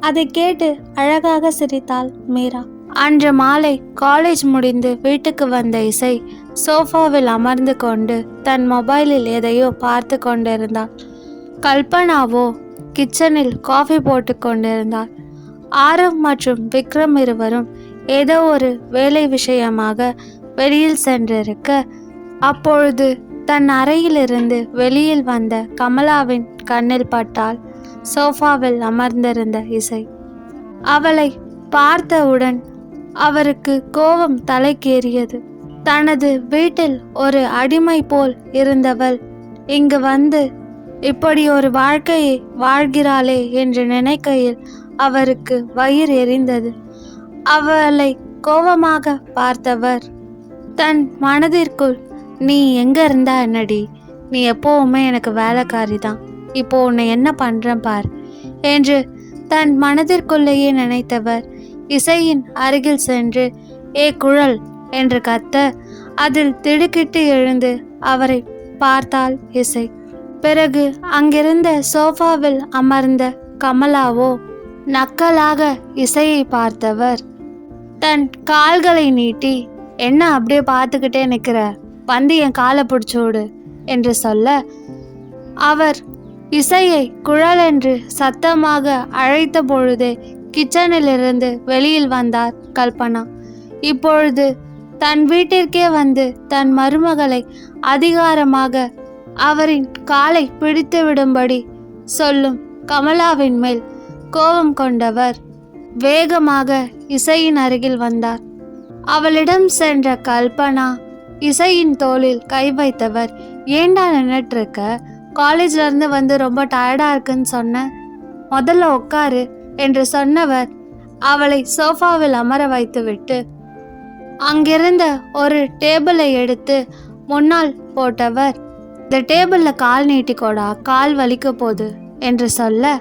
அதை கேட்டு அழகாக சிரித்தாள் மீரா. அன்று மாலை காலேஜ் முடிந்து வீட்டுக்கு வந்த இசை சோஃபாவில் அமர்ந்து கொண்டு தன் மொபைலில் எதையோ பார்த்து கொண்டிருந்தாள். கல்பனாவோ கிச்சனில் காஃபி போட்டு கொண்டிருந்தாள். ஆரவ் மற்றும் விக்ரம் இருவரும் ஏதோ ஒரு வேலை விஷயமாக வெளியில் சென்றிருக்க, அப்பொழுது தன் அறையிலிருந்து வெளியில் வந்த கமலாவின் கண்ணில் பட்டாள் சோஃபாவில் அமர்ந்திருந்த இசை. அவளை பார்த்தவுடன் அவருக்கு கோபம் தலைக்கேறியது. தனது வீட்டில் ஒரு அடிமை போல் இருந்தவள் இங்கு வந்து இப்படி ஒரு வாழ்க்கையை வாழ்கிறாளே என்று நினைக்கையில் அவருக்கு வயிறு எரிந்தது. அவளை கோபமாக பார்த்தவர் தன் மனதிற்குள், நீ எங்க இருந்தா என்னடி, நீ எப்போவுமே எனக்கு வேலைக்காரி தான், இப்போ உன்னை என்ன பண்றேன் பார் என்று தன் மனதிற்குள்ளேயே நினைத்தவர் இசையின் அருகில் சென்று, ஏ குழல் என்று கத்த, அதில் திடுக்கிட்டு எழுந்து அவரை பார்த்தாள் இசை. பிறகு அங்கிருந்த சோஃபாவில் அமர்ந்த கமலாவோ நக்கலாக இசையை பார்த்தவர் தன் கால்களை நீட்டி, என்ன அப்படியே பார்த்துக்கிட்டே நிற்கிற, வந்து என் காலை பிடிச்சு விடு என்று சொல்ல, அவர் இசையை குழல் என்று சத்தமாக அழைத்த பொழுதே கிச்சனிலிருந்து வெளியில் வந்தார் கல்பனா. இப்பொழுது தன் வீட்டிற்கே வந்து தன் மருமகளை அதிகாரமாக அவரின் காலை பிடித்து விடும்படி சொல்லும் கமலாவின் மேல் கோபம் கொண்டவர் வேகமாக இசையின் அருகில் வந்தார். அவளிடம் சென்ற கல்பனா இசையின் தோளில் கை வைத்தவர், ஏண்டா நின்னுட்டு இருக்க, காலேஜ்ல இருந்து வந்து ரொம்ப டயர்டா இருக்குன்னு சொன்ன, முதல்ல உட்காரு என்று சொன்னவர் அவளை சோஃபாவில் அமர வைத்துவிட்டு அங்கிருந்த ஒரு டேபிளை எடுத்து முன்னால் போட்டவர், இந்த டேபிளில் கால் நீட்டிக்கோடா, கால் வலிக்க போகுது என்று சொல்ல,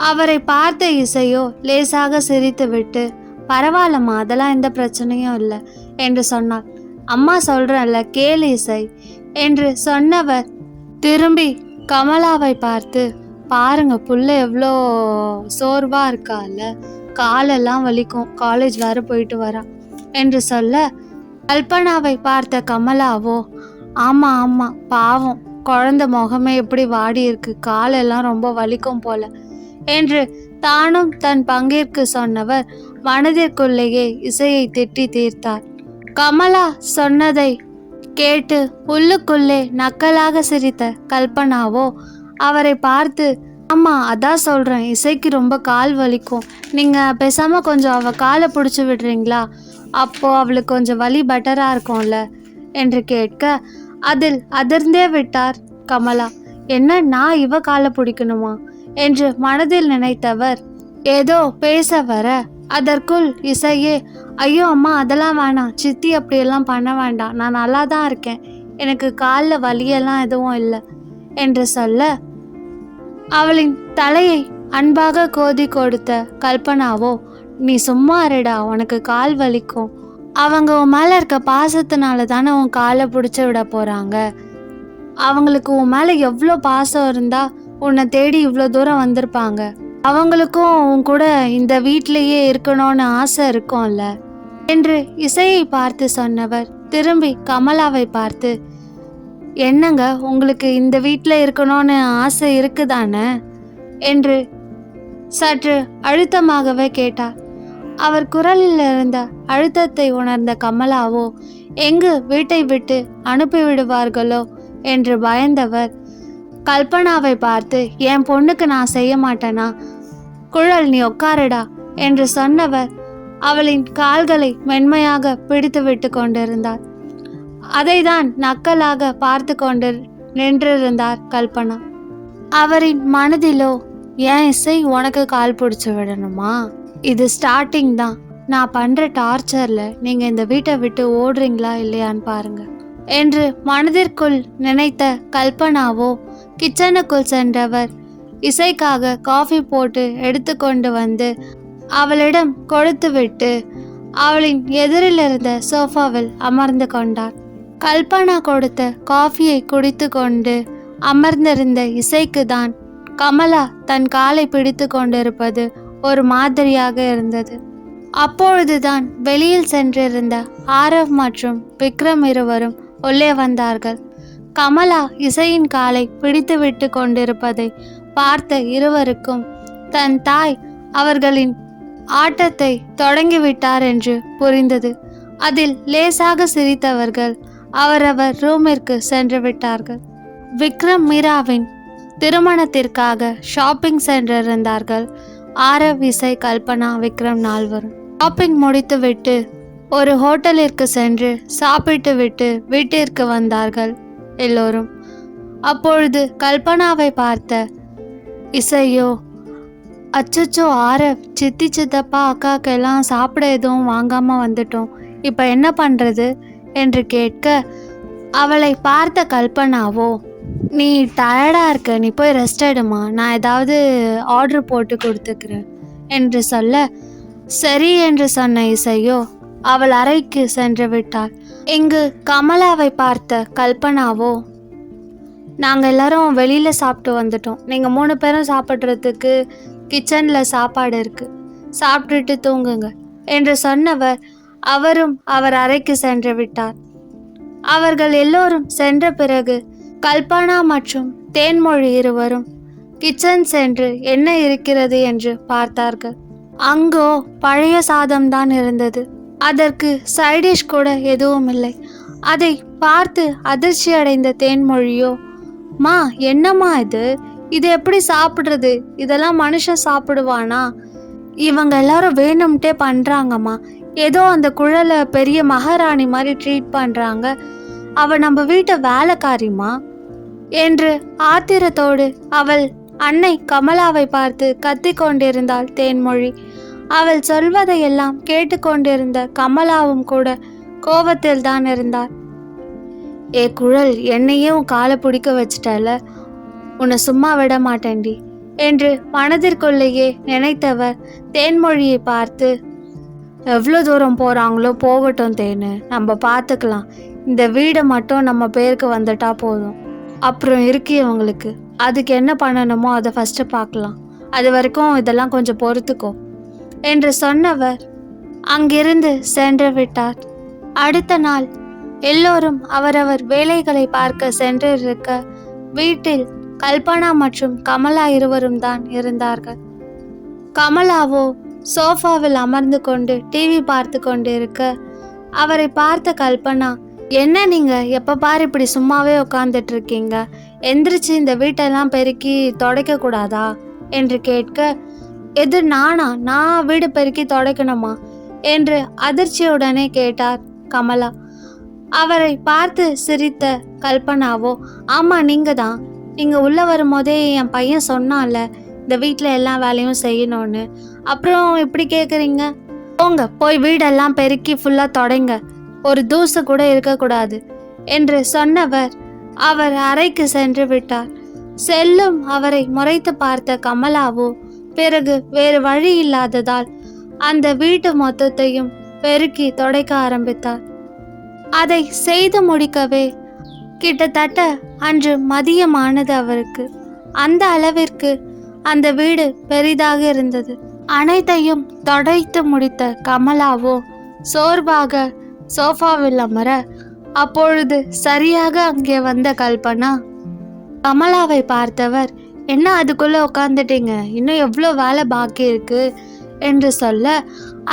அவரை பார்த்த இசையோ லேசாக சிரித்துவிட்டு, பரவாயில்லம்மா, அதெல்லாம் எந்த பிரச்சனையும் இல்லை என்று சொன்னார். அம்மா சொல்கிறேன்ல கேளு இசை என்று சொன்னவர் திரும்பி கமலாவை பார்த்து, பாருங்க புள்ள எவ்வளோ சோர்வாக இருக்கால, காலெல்லாம் வலிக்கும், காலேஜ் வேற போயிட்டு வரா என்று சொல்ல, கல்பனாவை பார்த்த கமலாவோ, ஆமாம் ஆமாம் பாவம், குழந்தை முகமே எப்படி வாடி இருக்கு, காலெல்லாம் ரொம்ப வலிக்கும் போல என்று தானும் தன் பங்கிற்கு சொன்னவர் மனதிற்குள்ளேயே இசையை திட்டி தீர்த்தார். கமலா சொன்னதை கேட்டு உள்ளுக்குள்ளே நக்கலாக சிரித்த கல்பனாவோ அவரை பார்த்து, ஆமாம் அதான் சொல்கிறேன், இசைக்கு ரொம்ப கால் வலிக்கும், நீங்கள் பேசாமல் கொஞ்சம் அவள் காலை பிடிச்சி விடுறீங்களா, அப்போது அவளுக்கு கொஞ்சம் வலி பெட்டராக இருக்கும்ல என்று கேட்க, அதில் அதிர்ந்தே விட்டார் கமலா. என்ன, நான் இவ காலை பிடிக்கணுமா என்று மனதில் நினைத்தவர் ஏதோ பேச வர, அதற்குள் இசையே, ஐயோ அம்மா அதெல்லாம் வேணாம், சித்தி அப்படியெல்லாம் பண்ண வேண்டாம், நான் நல்லா தான் இருக்கேன், எனக்கு காலில் வலியெல்லாம் எதுவும் இல்லை என்று சொல்ல, அவளின் தலையை அன்பாக கோதி கொடுத்த கல்பனாவோ, நீ சும்மா இருடா, உனக்கு கால் வலிக்கும், அவங்க உன் மேலே இருக்க பாசத்தினால தானே உன் காலை பிடிச்சி விட போகிறாங்க, அவங்களுக்கு உன் மேலே எவ்வளோ பாசம் இருந்தா உன்னை தேடி இவ்வளோ தூரம் வந்திருப்பாங்க, அவங்களுக்கும் உன் கூட இந்த வீட்டிலேயே இருக்கணும்னு ஆசை இருக்கும்ல என்று இசையை பார்த்து சொன்னவர் திரும்பி கமலாவை பார்த்து, என்னங்க உங்களுக்கு இந்த வீட்டில் இருக்கணும்னு ஆசை இருக்குதானே என்று சற்று அழுத்தமாகவே கேட்டார். அவர் குரலில் இருந்த அழுத்தத்தை உணர்ந்த கமலாவோ எங்கு வீட்டை விட்டு அனுப்பிவிடுவார்களோ என்று பயந்தவர் கல்பனாவை பார்த்து, என் பொண்ணுக்கு நான் செய்ய மாட்டேனா? குழல், நீ உட்காருடா என்று சொன்னவர் அவளின் கால்களை மென்மையாக பிடித்து விட்டு கொண்டிருந்தார். அதைதான் நக்கலாக பார்த்து கொண்டு நின்றிருந்தார் கல்பனா. அவரின் மனதிலோ, ஏன் இசை உனக்கு கால் பிடிச்சி விடணுமா? இது ஸ்டார்டிங் தான். நான் பண்ற டார்ச்சர்ல நீங்க இந்த வீட்டை விட்டு ஓடுறீங்களா இல்லையான்னு பாருங்க என்று மனதிற்குள் நினைத்த கல்பனாவோ கிச்சனுக்குள் சென்றவர் இசைக்காக காஃபி போட்டு எடுத்துக்கொண்டு வந்து அவளிடம் கொடுத்துவிட்டு அவளின் எதிரில் இருந்த சோஃபாவில் அமர்ந்து கொண்டார். கல்பனா கொடுத்த காஃபியை குடித்து கொண்டு அமர்ந்திருந்த இசைக்கு தான் கமலா தன் காலை பிடித்து கொண்டிருப்பது ஒரு மாதிரியாக இருந்தது. அப்பொழுதுதான் வெளியில் சென்றிருந்த ஆரவ் மற்றும் விக்ரம் இருவரும் உள்ளே வந்தார்கள். கமலா இசையின் காலை பிடித்து விட்டு கொண்டிருப்பதை பார்த்த இருவருக்கும் தன் தாய் அவர்களின் ஆட்டத்தை தொடங்கிவிட்டார் என்று புரிந்தது. அதில் லேசாக சிரித்தவர்கள் அவரவர் ரூமிற்கு சென்று விட்டார்கள். விக்ரம் மீராவின் திருமணத்திற்காக ஷாப்பிங் சென்றிருந்தார்கள். ஆரவ், இசை, கல்பனா, விக்ரம் நால்வரும் ஷாப்பிங் முடித்துவிட்டு ஒரு ஹோட்டலிற்கு சென்று சாப்பிட்டு விட்டு வீட்டிற்கு வந்தார்கள் எல்லோரும். அப்பொழுது கல்பனாவை பார்த்த இசையோ, அச்சச்சோ ஆரவ், சித்தி சித்தப்பா அக்காக்கெல்லாம் சாப்பிட எதுவும் வாங்காமல் வந்துட்டோம், இப்போ என்ன பண்ணுறது என்று கேட்க அவளை பார்த்த கல்பனாவோ, நீ டயர்டாக இருக்க, நீ போய் ரெஸ்ட் எடுமா, நான் ஏதாவது ஆர்டர் போட்டு கொடுத்துக்கிறேன் என்று சொல்ல, சரி என்று சொன்ன இசையோ அவள் அறைக்கு சென்று விட்டாள். இங்கு கமலாவை பார்த்த கல்பனாவோ, நாங்கள் எல்லாரும் வெளியில் சாப்பிட்டு வந்துட்டோம், நீங்கள் 3 பேரும் சாப்பிட்றதுக்கு கிச்சனில் சாப்பாடு இருக்குது, சாப்பிட்டுட்டு தூங்குங்க என்று சொன்னவர் அவரும் அவர் அறைக்கு சென்று விட்டார். அவர்கள் எல்லோரும் சென்ற பிறகு கல்பனா மற்றும் தேன்மொழி இருவரும் கிச்சன் சென்று என்ன இருக்கிறது என்று பார்த்தார்கள். அங்கோ பழைய சாதம்தான் இருந்தது. அதற்கு சைடிஷ் கூட எதுவும் இல்லை. அதை பார்த்து அதிர்ச்சி அடைந்த தேன்மொழியோ, மா என்னம்மா இது, இது எப்படி சாப்பிட்றது, இதெல்லாம் மனுஷன் சாப்பிடுவானா? இவங்க எல்லாரும் வேணும்ட்டே பண்ணுறாங்கம்மா, ஏதோ அந்த குழலை பெரிய மகாராணி மாதிரி ட்ரீட் பண்ணுறாங்க, அவள் நம்ம வீட்டை வேலைக்காரிமா என்று ஆத்திரத்தோடு அவள் அன்னை கமலாவை பார்த்து கத்தி கொண்டிருந்தாள் தேன்மொழி. அவள் சொல்வதையெல்லாம் கேட்டுக்கொண்டிருந்த கமலாவும் கூட கோபத்தில் தான் இருந்தார். ஏ குழல், என்னையே உன் காலை பிடிக்க வச்சிட்டல, உன்னை சும்மா விட மாட்டேன்டி என்று மனதிற்குள்ளேயே நினைத்தவர் தேன்மொழியை பார்த்து, எவ்வளோ தூரம் போகிறாங்களோ போகட்டும் தேனு, நம்ம பார்த்துக்கலாம், இந்த வீடை மட்டும் நம்ம பேருக்கு வந்துட்டா போதும், அப்புறம் இவங்களுக்கு அதுக்கு என்ன பண்ணணுமோ அதை ஃபஸ்ட்டு பார்க்கலாம், அது வரைக்கும் இதெல்லாம் கொஞ்சம் பொறுத்துக்கோ என்று சொன்னவர் அங்கிருந்து சென்று விட்டார். அடுத்த நாள் எல்லோரும் அவரவர் வேலைகளை பார்க்க சென்றிருக்க வீட்டில் கல்பனா மற்றும் கமலா இருவரும் தான் இருந்தார்கள். கமலாவோ சோஃபாவில் அமர்ந்து கொண்டு டிவி பார்த்து கொண்டு இருக்க அவரை பார்த்த கல்பனா, என்ன நீங்க எப்ப பாரு இப்படி சும்மாவே உட்கார்ந்துட்டு இருக்கீங்க, எந்திரிச்சு இந்த வீட்டெல்லாம் பெருக்கி துடைக்க கூடாதா என்று கேட்க, எது நானா, நான் வீடு பெருக்கி துடைக்கணுமா என்று அதிர்ச்சியுடனே கேட்டார் கமலா. அவரை பார்த்து சிரித்த கல்பனாவோ, ஆமா நீங்க தான், நீங்க உள்ள வரும்போதே என் பையன் சொன்னான்ல இந்த வீட்டில் எல்லா வேலையும் செய்யணும்னு, அப்புறம் இப்படி கேட்குறீங்க, போங்க போய் வீடெல்லாம் பெருக்கி ஃபுல்லாக தொடங்க, ஒரு தூசு கூட இருக்கக்கூடாது என்று சொன்னவர் அவர் அறைக்கு சென்று விட்டார். செல்லும் அவரை முறைத்து பார்த்த கமலாவோ பிறகு வேறு வழி இல்லாததால் அந்த வீட்டு மொத்தத்தையும் பெருக்கி துடைக்க ஆரம்பித்தார். அதை செய்து முடிக்கவே கிட்டத்தட்ட அன்று மதியமானது அவருக்கு. அந்த அளவிற்கு அந்த வீடு பெரிதாக இருந்தது. அனைத்தையும் துடைத்து முடித்த கமலாவோ சோர்வாக சோஃபாவில் அமர, அப்பொழுது சரியாக அங்கே வந்த கல்பனா கமலாவை பார்த்தவர், என்ன அதுக்குள்ள உட்காந்துட்டீங்க, இன்னும் எவ்வளோ வேலை பாக்கி இருக்கு, என்று சொல்ல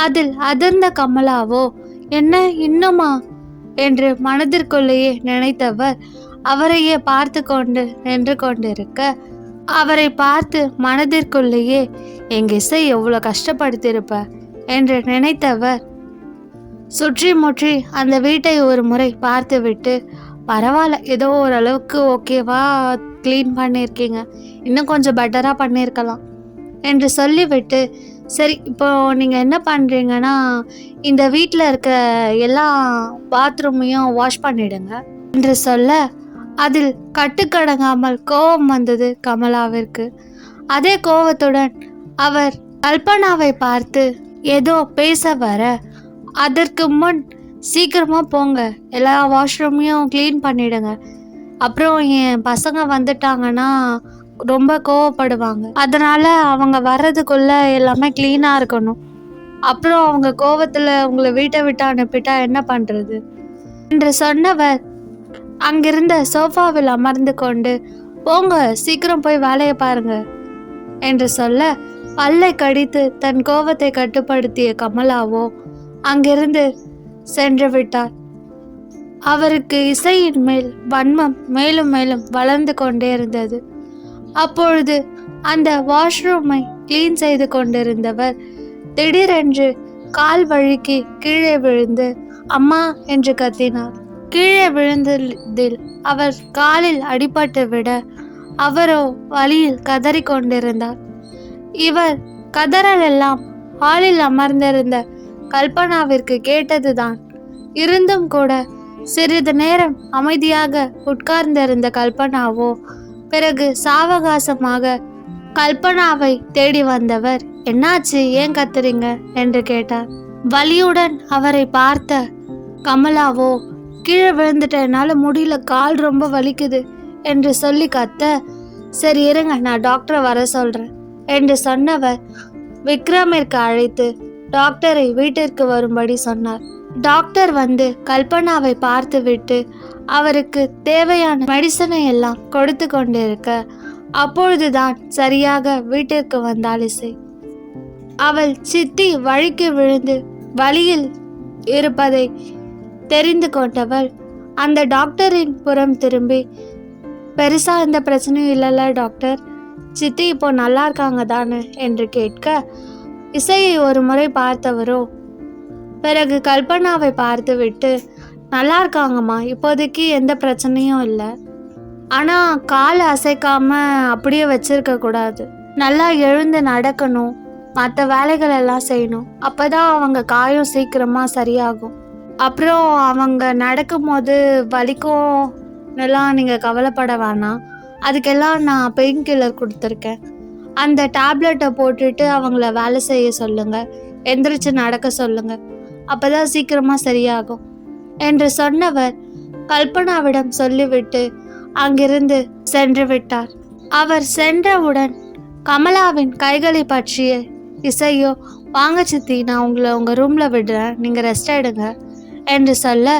அதில் அதிர்ந்த கமலாவோ என்ன இன்னுமா என்று மனதிற்குள்ளேயே நினைத்தவர் அவரையே பார்த்து கொண்டு நின்று கொண்டிருக்க அவரை பார்த்து மனதிற்குள்ளேயே எங்க இசை எவ்வளோ கஷ்டப்படுத்தியிருப்ப என்று நினைத்தவர் சுற்றி முற்றி அந்த வீட்டை ஒரு முறை பார்த்துவிட்டு பரவாயில்ல ஏதோ ஓரளவுக்கு ஓகேவா க்ளீன் பண்ணியிருக்கீங்க, இன்னும் கொஞ்சம் பெட்டராக பண்ணியிருக்கலாம் என்று சொல்லிவிட்டு சரி இப்போ நீங்கள் என்ன பண்ணுறீங்கன்னா இந்த வீட்டில் இருக்க எல்லா பாத்ரூமையும் வாஷ் பண்ணிடுங்க என்று சொல்ல அதில் கட்டுக்கடங்காமல் கோபம் வந்தது கமலாவிற்கு. அதே கோபத்துடன் அவர் கல்பனாவை பார்த்து ஏதோ பேச வர அதற்கு முன் சீக்கிரமாக போங்க, எல்லா வாஷ்ரூமையும் க்ளீன் பண்ணிடுங்க, அப்புறம் என் பசங்க வந்துட்டாங்கன்னா ரொம்ப கோவப்படுவாங்க, அதனால் அவங்க வர்றதுக்குள்ளே எல்லாமே க்ளீனாக இருக்கணும், அப்புறம் அவங்க கோவத்தில் உங்களை வீட்டை விட்டு அனுப்பிட்டா என்ன பண்ணுறது என்று சொன்னவர் அங்கிருந்த சோஃபாவில் அமர்ந்து கொண்டு போங்க சீக்கிரம் போய் வேலையை பாருங்க என்று சொல்ல பல்லை கடித்து தன் கோபத்தை கட்டுப்படுத்திய கமலாவோ அங்கிருந்து சென்று விட்டார். அவருக்கு இசையின் மேல் வன்மம் மேலும் மேலும் வளர்ந்து கொண்டே இருந்தது. அப்பொழுது அந்த வாஷ்ரூமை கிளீன் செய்து கொண்டிருந்தவர் திடீரென்று கால் வழுக்கி கீழே விழுந்து அம்மா என்று கத்தினார். கீழே விழுந்ததில் அவர் காலில் அடிபட்டு விட அவரோ வலியில் கதறி கொண்டிருந்தார். இவர் கதறல் எல்லாம் ஹாலில் அமர்ந்திருந்த கல்பனாவிற்கு கேட்டதுதான். இருந்தும் கூட சிறிது நேரம் அமைதியாக உட்கார்ந்திருந்த கல்பனாவோ பிறகு சாவகாசமாக கல்பனாவை தேடி வந்தவர் என்னாச்சு, ஏன் கத்துறீங்க என்று கேட்டார். வலியுடன் அவரை பார்த்த கமலாவோ கீழே விழுந்துட்டேன், என்னால் முடியல, கால் ரொம்ப வலிக்குது என்று சொல்லி கத்த சரி இருங்க நான் டாக்டரை வர சொல்கிறேன் என்று சொன்னவர் விக்ரமிற்கு அழைத்து டாக்டரை வீட்டிற்கு வரும்படி சொன்னார். டாக்டர் வந்து கல்பனாவை பார்த்துவிட்டு அவருக்கு தேவையான மெடிசனை எல்லாம் கொடுத்து கொண்டிருக்க அப்பொழுதுதான் சரியாக வீட்டிற்கு வந்தாள் இசை. அவள் சித்தி வழிக்கு விழுந்து வழியில் இருப்பதை தெரிந்து கொண்டவள் அந்த டாக்டரின் புறம் திரும்பி பெருசா எந்த பிரச்சனையும் இல்லைல்ல டாக்டர், சித்தி இப்போ நல்லா இருக்காங்க தானே என்று கேட்க இசையை ஒரு முறை பார்த்தவரோ பிறகு கல்பனாவை பார்த்து விட்டு நல்லா இருக்காங்கம்மா, இப்போதைக்கு எந்த பிரச்சனையும் இல்லை, ஆனால் காலை அசைக்காம அப்படியே வச்சிருக்க கூடாது, நல்லா எழுந்து நடக்கணும், மற்ற வேலைகள் எல்லாம் செய்யணும், அப்போதான் அவங்க காயம் சீக்கிரமாக சரியாகும், அப்புறம் அவங்க நடக்கும்போது வலிக்கும் எல்லாம் நீங்கள் கவலைப்பட வேணாம், அதுக்கெல்லாம் நான் பெயின் கில்லர் கொடுத்துருக்கேன், அந்த டேப்லெட்டை போட்டுட்டு அவங்கள வேலை செய்ய சொல்லுங்கள், எந்திரிச்சு நடக்க சொல்லுங்கள், அப்போதான் சீக்கிரமாக சரியாகும் என்று சொன்னவர் கல்பனாவிடம் சொல்லிவிட்டு அங்கிருந்து சென்று விட்டார். அவர் சென்றவுடன் கமலாவின் கைகளை பற்றிய இசையோ வாங்க சித்தி நான் உங்களை உங்கள் ரூமில் விடுறேன், நீங்கள் ரெஸ்ட் எடுங்க என்று சொல்ல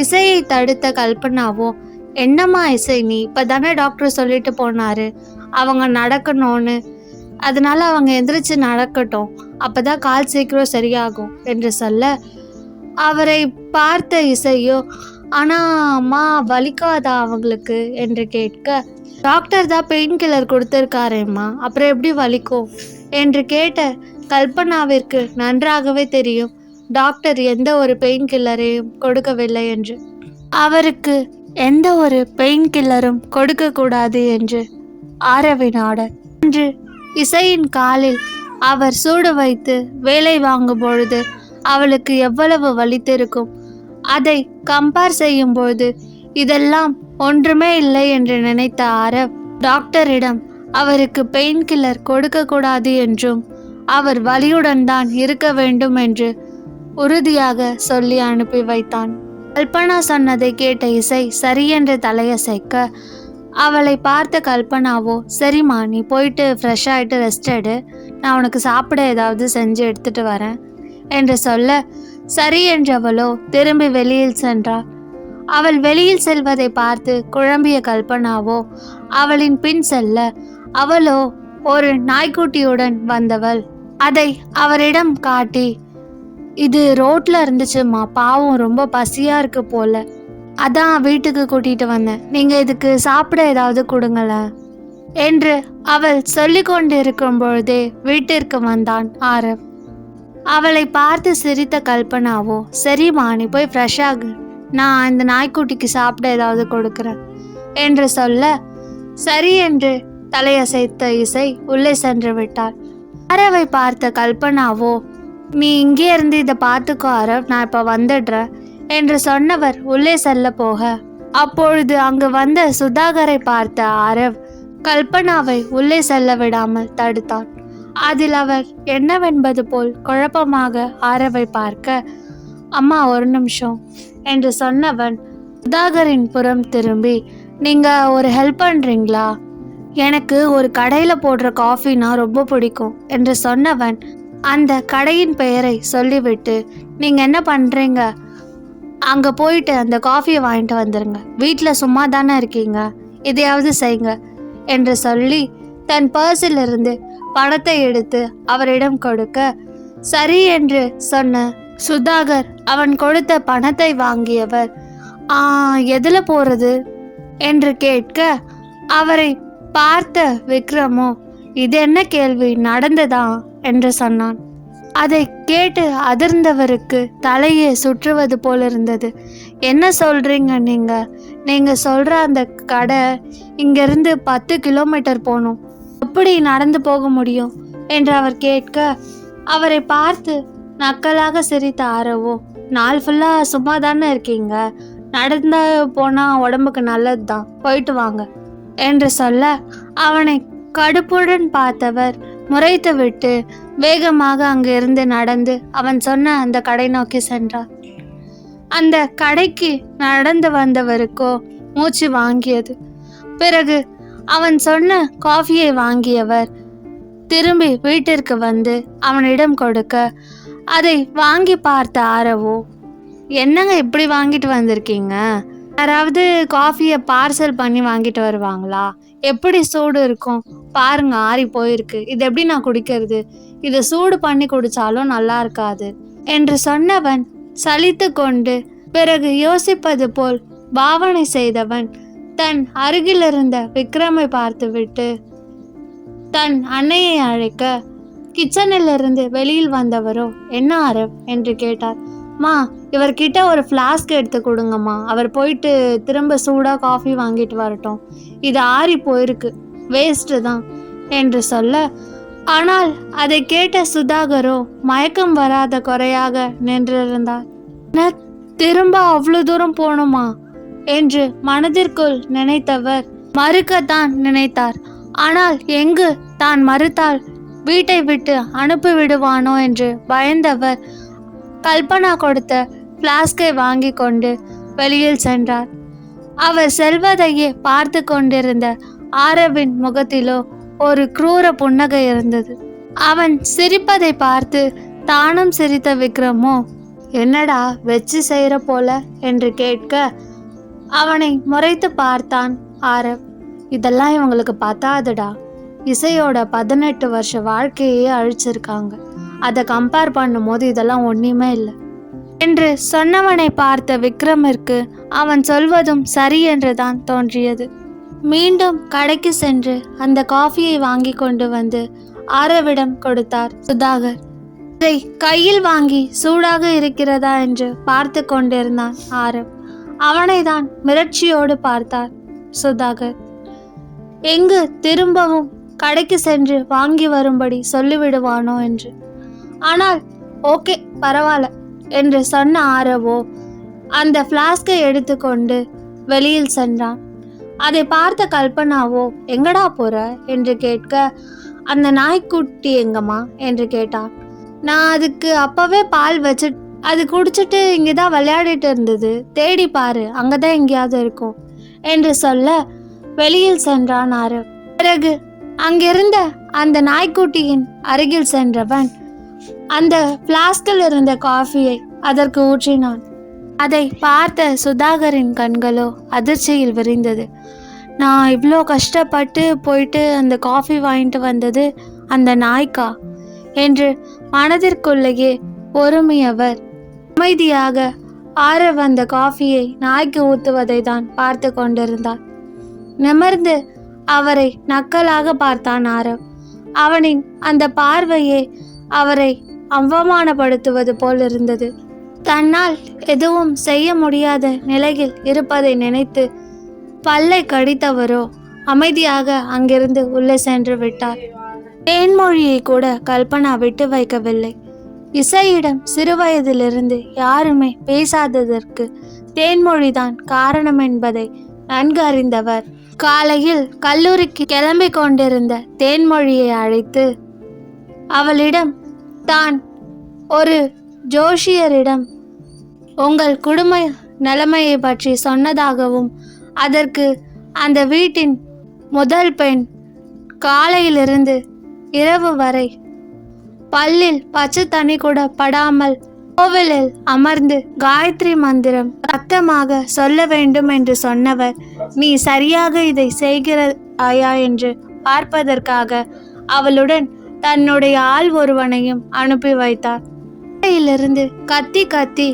இசையை தடுத்த கல்பனாவோ என்னம்மா இசை, நீ இப்போ தானே டாக்டர் சொல்லிட்டு போனாரு அவங்க நடக்கணும்னு, அதனால அவங்க எந்திரிச்சு நடக்கட்டும், அப்போதான் கால் சீக்கிரம் சரியாகும் என்று சொல்ல அவரை பார்த்த இசையோ ஆனால் அம்மா வலிக்காதா அவங்களுக்கு என்று கேட்க டாக்டர் தான் பெயின் கில்லர் கொடுத்துருக்காரேம்மா, அப்புறம் எப்படி வலிக்கும் என்று கேட்ட கல்பனாவிற்கு நன்றாகவே தெரியும் டாக்டர் எந்த ஒரு பெயின் கில்லரையும் கொடுக்கவில்லை என்று, அவருக்கு எந்த ஒரு பெயின் கில்லரும் கொடுக்கக்கூடாது என்று ஆரவினாடர். அன்று இசையின் காலில் அவர் சூடு வைத்து வேலை வாங்கும் பொழுது அவளுக்கு எவ்வளவு வலித்திருக்கும், அதை கம்பேர் செய்யும்போது இதெல்லாம் ஒன்றுமே இல்லை என்று நினைத்த ஆரவ் டாக்டரிடம் அவருக்கு பெயின் கில்லர் கொடுக்கக்கூடாது என்றும் அவர் வலியுடன் தான் இருக்க வேண்டும் என்று உறுதியாக சொல்லி அனுப்பி வைத்தான். கல்பனா சொன்னதை கேட்ட இசை சரியென்று தலையசைக்க அவளை பார்த்த கல்பனாவோ சரிம்மா நீ போயிட்டு ஃப்ரெஷ் ஆகிட்டு ரெஸ்ட் எடு, நான் உனக்கு சாப்பிட ஏதாவது செஞ்சு எடுத்துட்டு வரேன் என்று சொல்ல சரி என்றவளோ திரும்பி வெளியில் சென்றாள். அவள் வெளியில் செல்வதை பார்த்து குழம்பிய கல்பனாவோ அவளின் பின் செல்ல அவளோ ஒரு நாய்க்குட்டியுடன் வந்தவள் அதை அவரிடம் காட்டி, இது ரோட்ல இருந்துச்சுமா, பாவம் ரொம்ப பசியா இருக்கு போல, அதான் வீட்டுக்கு கூட்டிட்டு வந்தேன், நீங்க இதுக்கு சாப்பிட ஏதாவது கொடுங்களேன் என்று அவள் சொல்லி கொண்டிருக்கும் பொழுதே வீட்டிற்கு வந்தான் ஆரவ். அவளை பார்த்து சிரித்த கல்பனாவோ, சரிம்மா நீ போய் ஃப்ரெஷ் ஆகு, நான் இந்த நாய்க்குட்டிக்கு சாப்பிட ஏதாவது கொடுக்குறேன் என்று சொல்ல, சரி என்று தலையசைத்த இசை உள்ளே சென்று விட்டாள். ஆரவை பார்த்த கல்பனாவோ, நீ இங்கே இருந்து இதை பார்த்துக்கோ ஆரவ், நான் இப்போ வந்துடுறேன் என்று சொன்னவர் உள்ளே செல்ல போக, அப்பொழுது அங்கு வந்த சுதாகரை பார்த்த ஆரவ் கல்பனாவை உள்ளே செல்ல விடாமல் தடுத்தான். அதில் அவர் என்னவென்பது போல் குழப்பமாக ஆரவை பார்க்க, அம்மா ஒரு நிமிஷம் என்று சொன்னவன் சுதாகரின் புறம் திரும்பி, நீங்க ஒரு ஹெல்ப் பண்றீங்களா, எனக்கு ஒரு கடையில் போடுற காஃபினா ரொம்ப பிடிக்கும் என்று சொன்னவன் அந்த கடையின் பெயரை சொல்லிவிட்டு, நீங்கள் என்ன பண்ணுறீங்க, அங்கே போயிட்டு அந்த காஃபியை வாங்கிட்டு வந்துடுங்க, வீட்டில் சும்மா தானே இருக்கீங்க, எதையாவது செய்யுங்க என்று சொல்லி தன் பர்ஸிலிருந்து பணத்தை எடுத்து அவரிடம் கொடுக்க, சரி என்று சொன்ன சுதாகர் அவன் கொடுத்த பணத்தை வாங்கியவர், எதில் போகிறது என்று கேட்க, அவரை பார்த்த விக்ரமோ, இது என்ன கேள்வி, நடந்ததா என்று சொன்னான். அதை கேட்டு அதிர்ந்தவருக்கு தலையே சுற்றுவது போல் இருந்தது. என்ன சொல்றீங்க நீங்க சொல்ற அந்த கடை இங்கிருந்து 10 கிலோமீட்டர் போகணும், எப்படி நடந்து போக முடியும் என்று அவர் கேட்க, அவரை பார்த்து நக்கலாக சிரித்த ஆரவோ, நாள் ஃபுல்லா சும்மா தானே இருக்கீங்க, நடந்து போனா உடம்புக்கு நல்லது தான், போயிட்டு வாங்க என்று சொல்ல, அவனை கடுப்புடன் பார்த்தவர் முறைத்து விட்டு வேகமாக அங்கிருந்து நடந்து அவன் சொன்ன அந்த கடை நோக்கி சென்றார். அந்த கடைக்கு நடந்து வந்தவருக்கோ மூச்சு வாங்கியது. பிறகு அவன் சொன்ன காஃபியை வாங்கியவர் திரும்பி வீட்டிற்கு வந்து அவனிடம் கொடுக்க, அதை வாங்கி பார்த்த ஆரவோ, என்னங்க இப்படி வாங்கிட்டு வந்திருக்கீங்க, யாராவது காஃபியை பார்சல் பண்ணி வாங்கிட்டு வருவாங்களா, எப்படி சூடு இருக்கும் பாருங்க, ஆறி போயிருக்கு, இது எப்படி நான் குடிக்கிறது, இதை சூடு பண்ணி குடிச்சாலும் நல்லா இருக்காது என்று சொன்னவன் சலித்து கொண்டு பிறகு யோசிப்பது போல் பாவனை செய்தவன் தன் அருகில் இருந்த விக்ரமை பார்த்துவிட்டு தன் அன்னையை அழைக்க, கிச்சனில் இருந்து வெளியில் வந்தவரோ, என்ன ஆரவ் என்று கேட்டார். மா, இவர்கிட்ட ஒரு ஃப்ளாஸ்க் எடுத்து கொடுங்கம்மா, அவர் போயிட்டு திரும்ப சூடாக காஃபி வாங்கிட்டு வரட்டும், இது ஆறி போயிருக்கு, வேஸ்ட்டு தான் என்று சொல்ல, ஆனால் அதை கேட்ட சுதாகரோ மயக்கம் வராத குறையாக நின்றிருந்தார். திரும்ப அவ்வளோ தூரம் போகணுமா என்று மனதிற்குள் நினைத்தவர் மறுக்கத்தான் நினைத்தார். ஆனால் எங்கு தான் மறுத்தால் வீட்டை விட்டு அனுப்பி விடுவானோ என்று பயந்தவர் கல்பனா கொடுத்த ஃப்ளாஸ்கை வாங்கி கொண்டு வெளியில் சென்றார். அவர் செல்வதையே பார்த்து கொண்டிருந்த ஆரவின் முகத்திலோ ஒரு குரூர புன்னகை இருந்தது. அவன் சிரிப்பதை பார்த்து தானும் சிரித்த விக்ரமோ, என்னடா வச்சு செய்கிற போல என்று கேட்க, அவனை முறைத்து பார்த்தான் ஆரவ். இதெல்லாம் இவங்களுக்கு பத்தாதுடா, இசையோட 18 வருஷ வாழ்க்கையே அழிச்சிருக்காங்க, அதை கம்பேர் பண்ணும் போது இதெல்லாம் ஒன்றுமே இல்லை என்று சொன்னவனை பார்த்த விக்ரமிற்கு அவன் சொல்வதும் சரி என்றுதான் தோன்றியது. மீண்டும் கடைக்கு சென்று அந்த காஃபியை வாங்கி கொண்டு வந்து ஆரவிடம் கொடுத்தார் சுதாகர். அதை கையில் வாங்கி சூடாக இருக்கிறதா என்று பார்த்து கொண்டிருந்தான் ஆரவ். அவனை தான் மிரட்சியோடு பார்த்தார் சுதாகர். எங்கு திரும்பவும் கடைக்கு சென்று வாங்கி வரும்படி சொல்லிவிடுவானோ என்று. ஆனால் ஓகே பரவாயில்ல என்று சொன்ன ஆரவோ அந்த ஃப்ளாஸ்கை எடுத்துக்கொண்டு வெளியில் சென்றான். அதை பார்த்த கல்பனாவோ, எங்கடா போற என்று கேட்க, அந்த நாய்க்குட்டி எங்கம்மா என்று கேட்டான். நான் அதுக்கு அப்பவே பால் வச்சு அது குடிச்சிட்டு இங்கே தான் விளையாடிட்டு இருந்தது, தேடி பாரு, அங்கதான் எங்கேயாவது இருக்கும் என்று சொல்ல வெளியில் சென்றான் ஆரவ். பிறகு அங்கிருந்த அந்த நாய்க்குட்டியின் அருகில் சென்றவன் அந்த ஃப்ளாஸ்கில் இருந்த காஃபியை அதற்கு ஊற்றினான். அதை பார்த்த சுதாகரின் கண்களோ அதிர்ச்சியில் விரிந்தது. நான் இவ்வளோ கஷ்டப்பட்டு போயிட்டு அந்த காஃபி வாங்கிட்டு வந்தது அந்த நாய்க்கா? என்று மனதிற்குள்ளேயே பொறுமையவர் அமைதியாக ஆரவ் அந்த காஃபியை நாய்க்கு ஊத்துவதை தான் பார்த்து கொண்டிருந்தார். நிமிர்ந்து அவரை நக்கலாக பார்த்தான் ஆரவ். அவனின் அந்த பார்வையே அவரை அவமானப்படுத்துவது போல் இருந்தது. தன்னால் எதுவும் செய்ய முடியாத நிலையில் இருப்பதை நினைத்து பல்லை கடித்தவரோ அமைதியாக அங்கிருந்து உள்ளே சென்று விட்டார். தேன்மொழியை கூட கல்பனா விட்டு வைக்கவில்லை. இசையிடம் சிறுவயதிலிருந்து யாருமே பேசாததற்கு தேன்மொழிதான் காரணம் என்பதை நன்கு அறிந்தவர் காலையில் கல்லூரிக்கு கிளம்பி கொண்டிருந்த தேன்மொழியை அழைத்து அவளிடம் தான் ஒரு ஜோஷியரிடம் உங்கள் குடும்ப நிலைமையை பற்றி சொன்னதாகவும் அதற்கு அந்த வீட்டின் முதல் பெண் காலையிலிருந்து இரவு வரை பல்லில் பச்சை தண்ணி கூட படாமல் கோவிலில் அமர்ந்து காயத்ரி மந்திரம் சத்தமாக சொல்ல வேண்டும் என்று சொன்னவர் நீ சரியாக இதை செய்கிறாயா என்று பார்ப்பதற்காக அவளுடன் தன்னுடைய ஆள் ஒருவனையும் அனுப்பி வைத்தார். இருந்து கத்தி கத்தி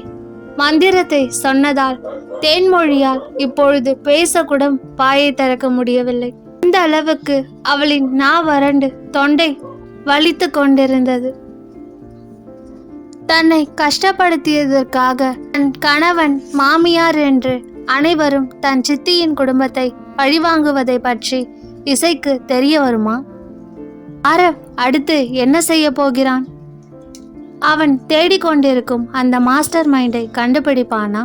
மந்திரத்தை சொன்னதால் தேன்மொழியால் இப்பொழுது பேசக்கூட வாயை திறக்க முடியவில்லை. இந்த அளவுக்கு அவளின் நா வறண்டு தொண்டை வலித்து கொண்டிருந்தது. தன்னை கஷ்டப்படுத்தியதற்காக தன் கணவன் மாமியார் என்று அனைவரும் தன் சித்தியின் குடும்பத்தை பழிவாங்குவதை பற்றி இசைக்கு தெரிய வருமா? ஆரவ் அடுத்து என்ன செய்ய போகிறான்? அவன் தேடிக்கொண்டிருக்கும் அந்த மாஸ்டர் மைண்டை கண்டுபிடிப்பானா?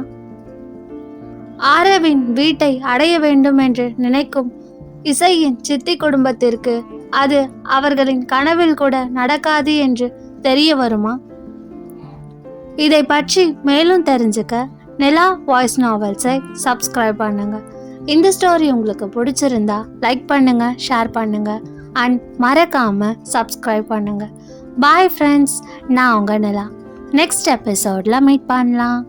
ஆரவின் வீட்டை அடைய வேண்டும் என்று நினைக்கும் இசையின் சித்தி குடும்பத்திற்கு அது அவர்களின் கனவில் கூட நடக்காது என்று தெரிய வருமா? இதை பற்றி மேலும் தெரிஞ்சுக்க நிலா வாய்ஸ் நாவல்ஸை சப்ஸ்கிரைப் பண்ணுங்க. இந்த ஸ்டோரி உங்களுக்கு பிடிச்சிருந்தா லைக் பண்ணுங்க, ஷேர் பண்ணுங்க அண்ட் மறக்காம சப்ஸ்கிரைப் பண்ணுங்க. பாய் ஃப்ரெண்ட்ஸ், நான் உங்க நிலா. நெக்ஸ்ட் எபிசோட்ல மீட் பண்ணலாம்.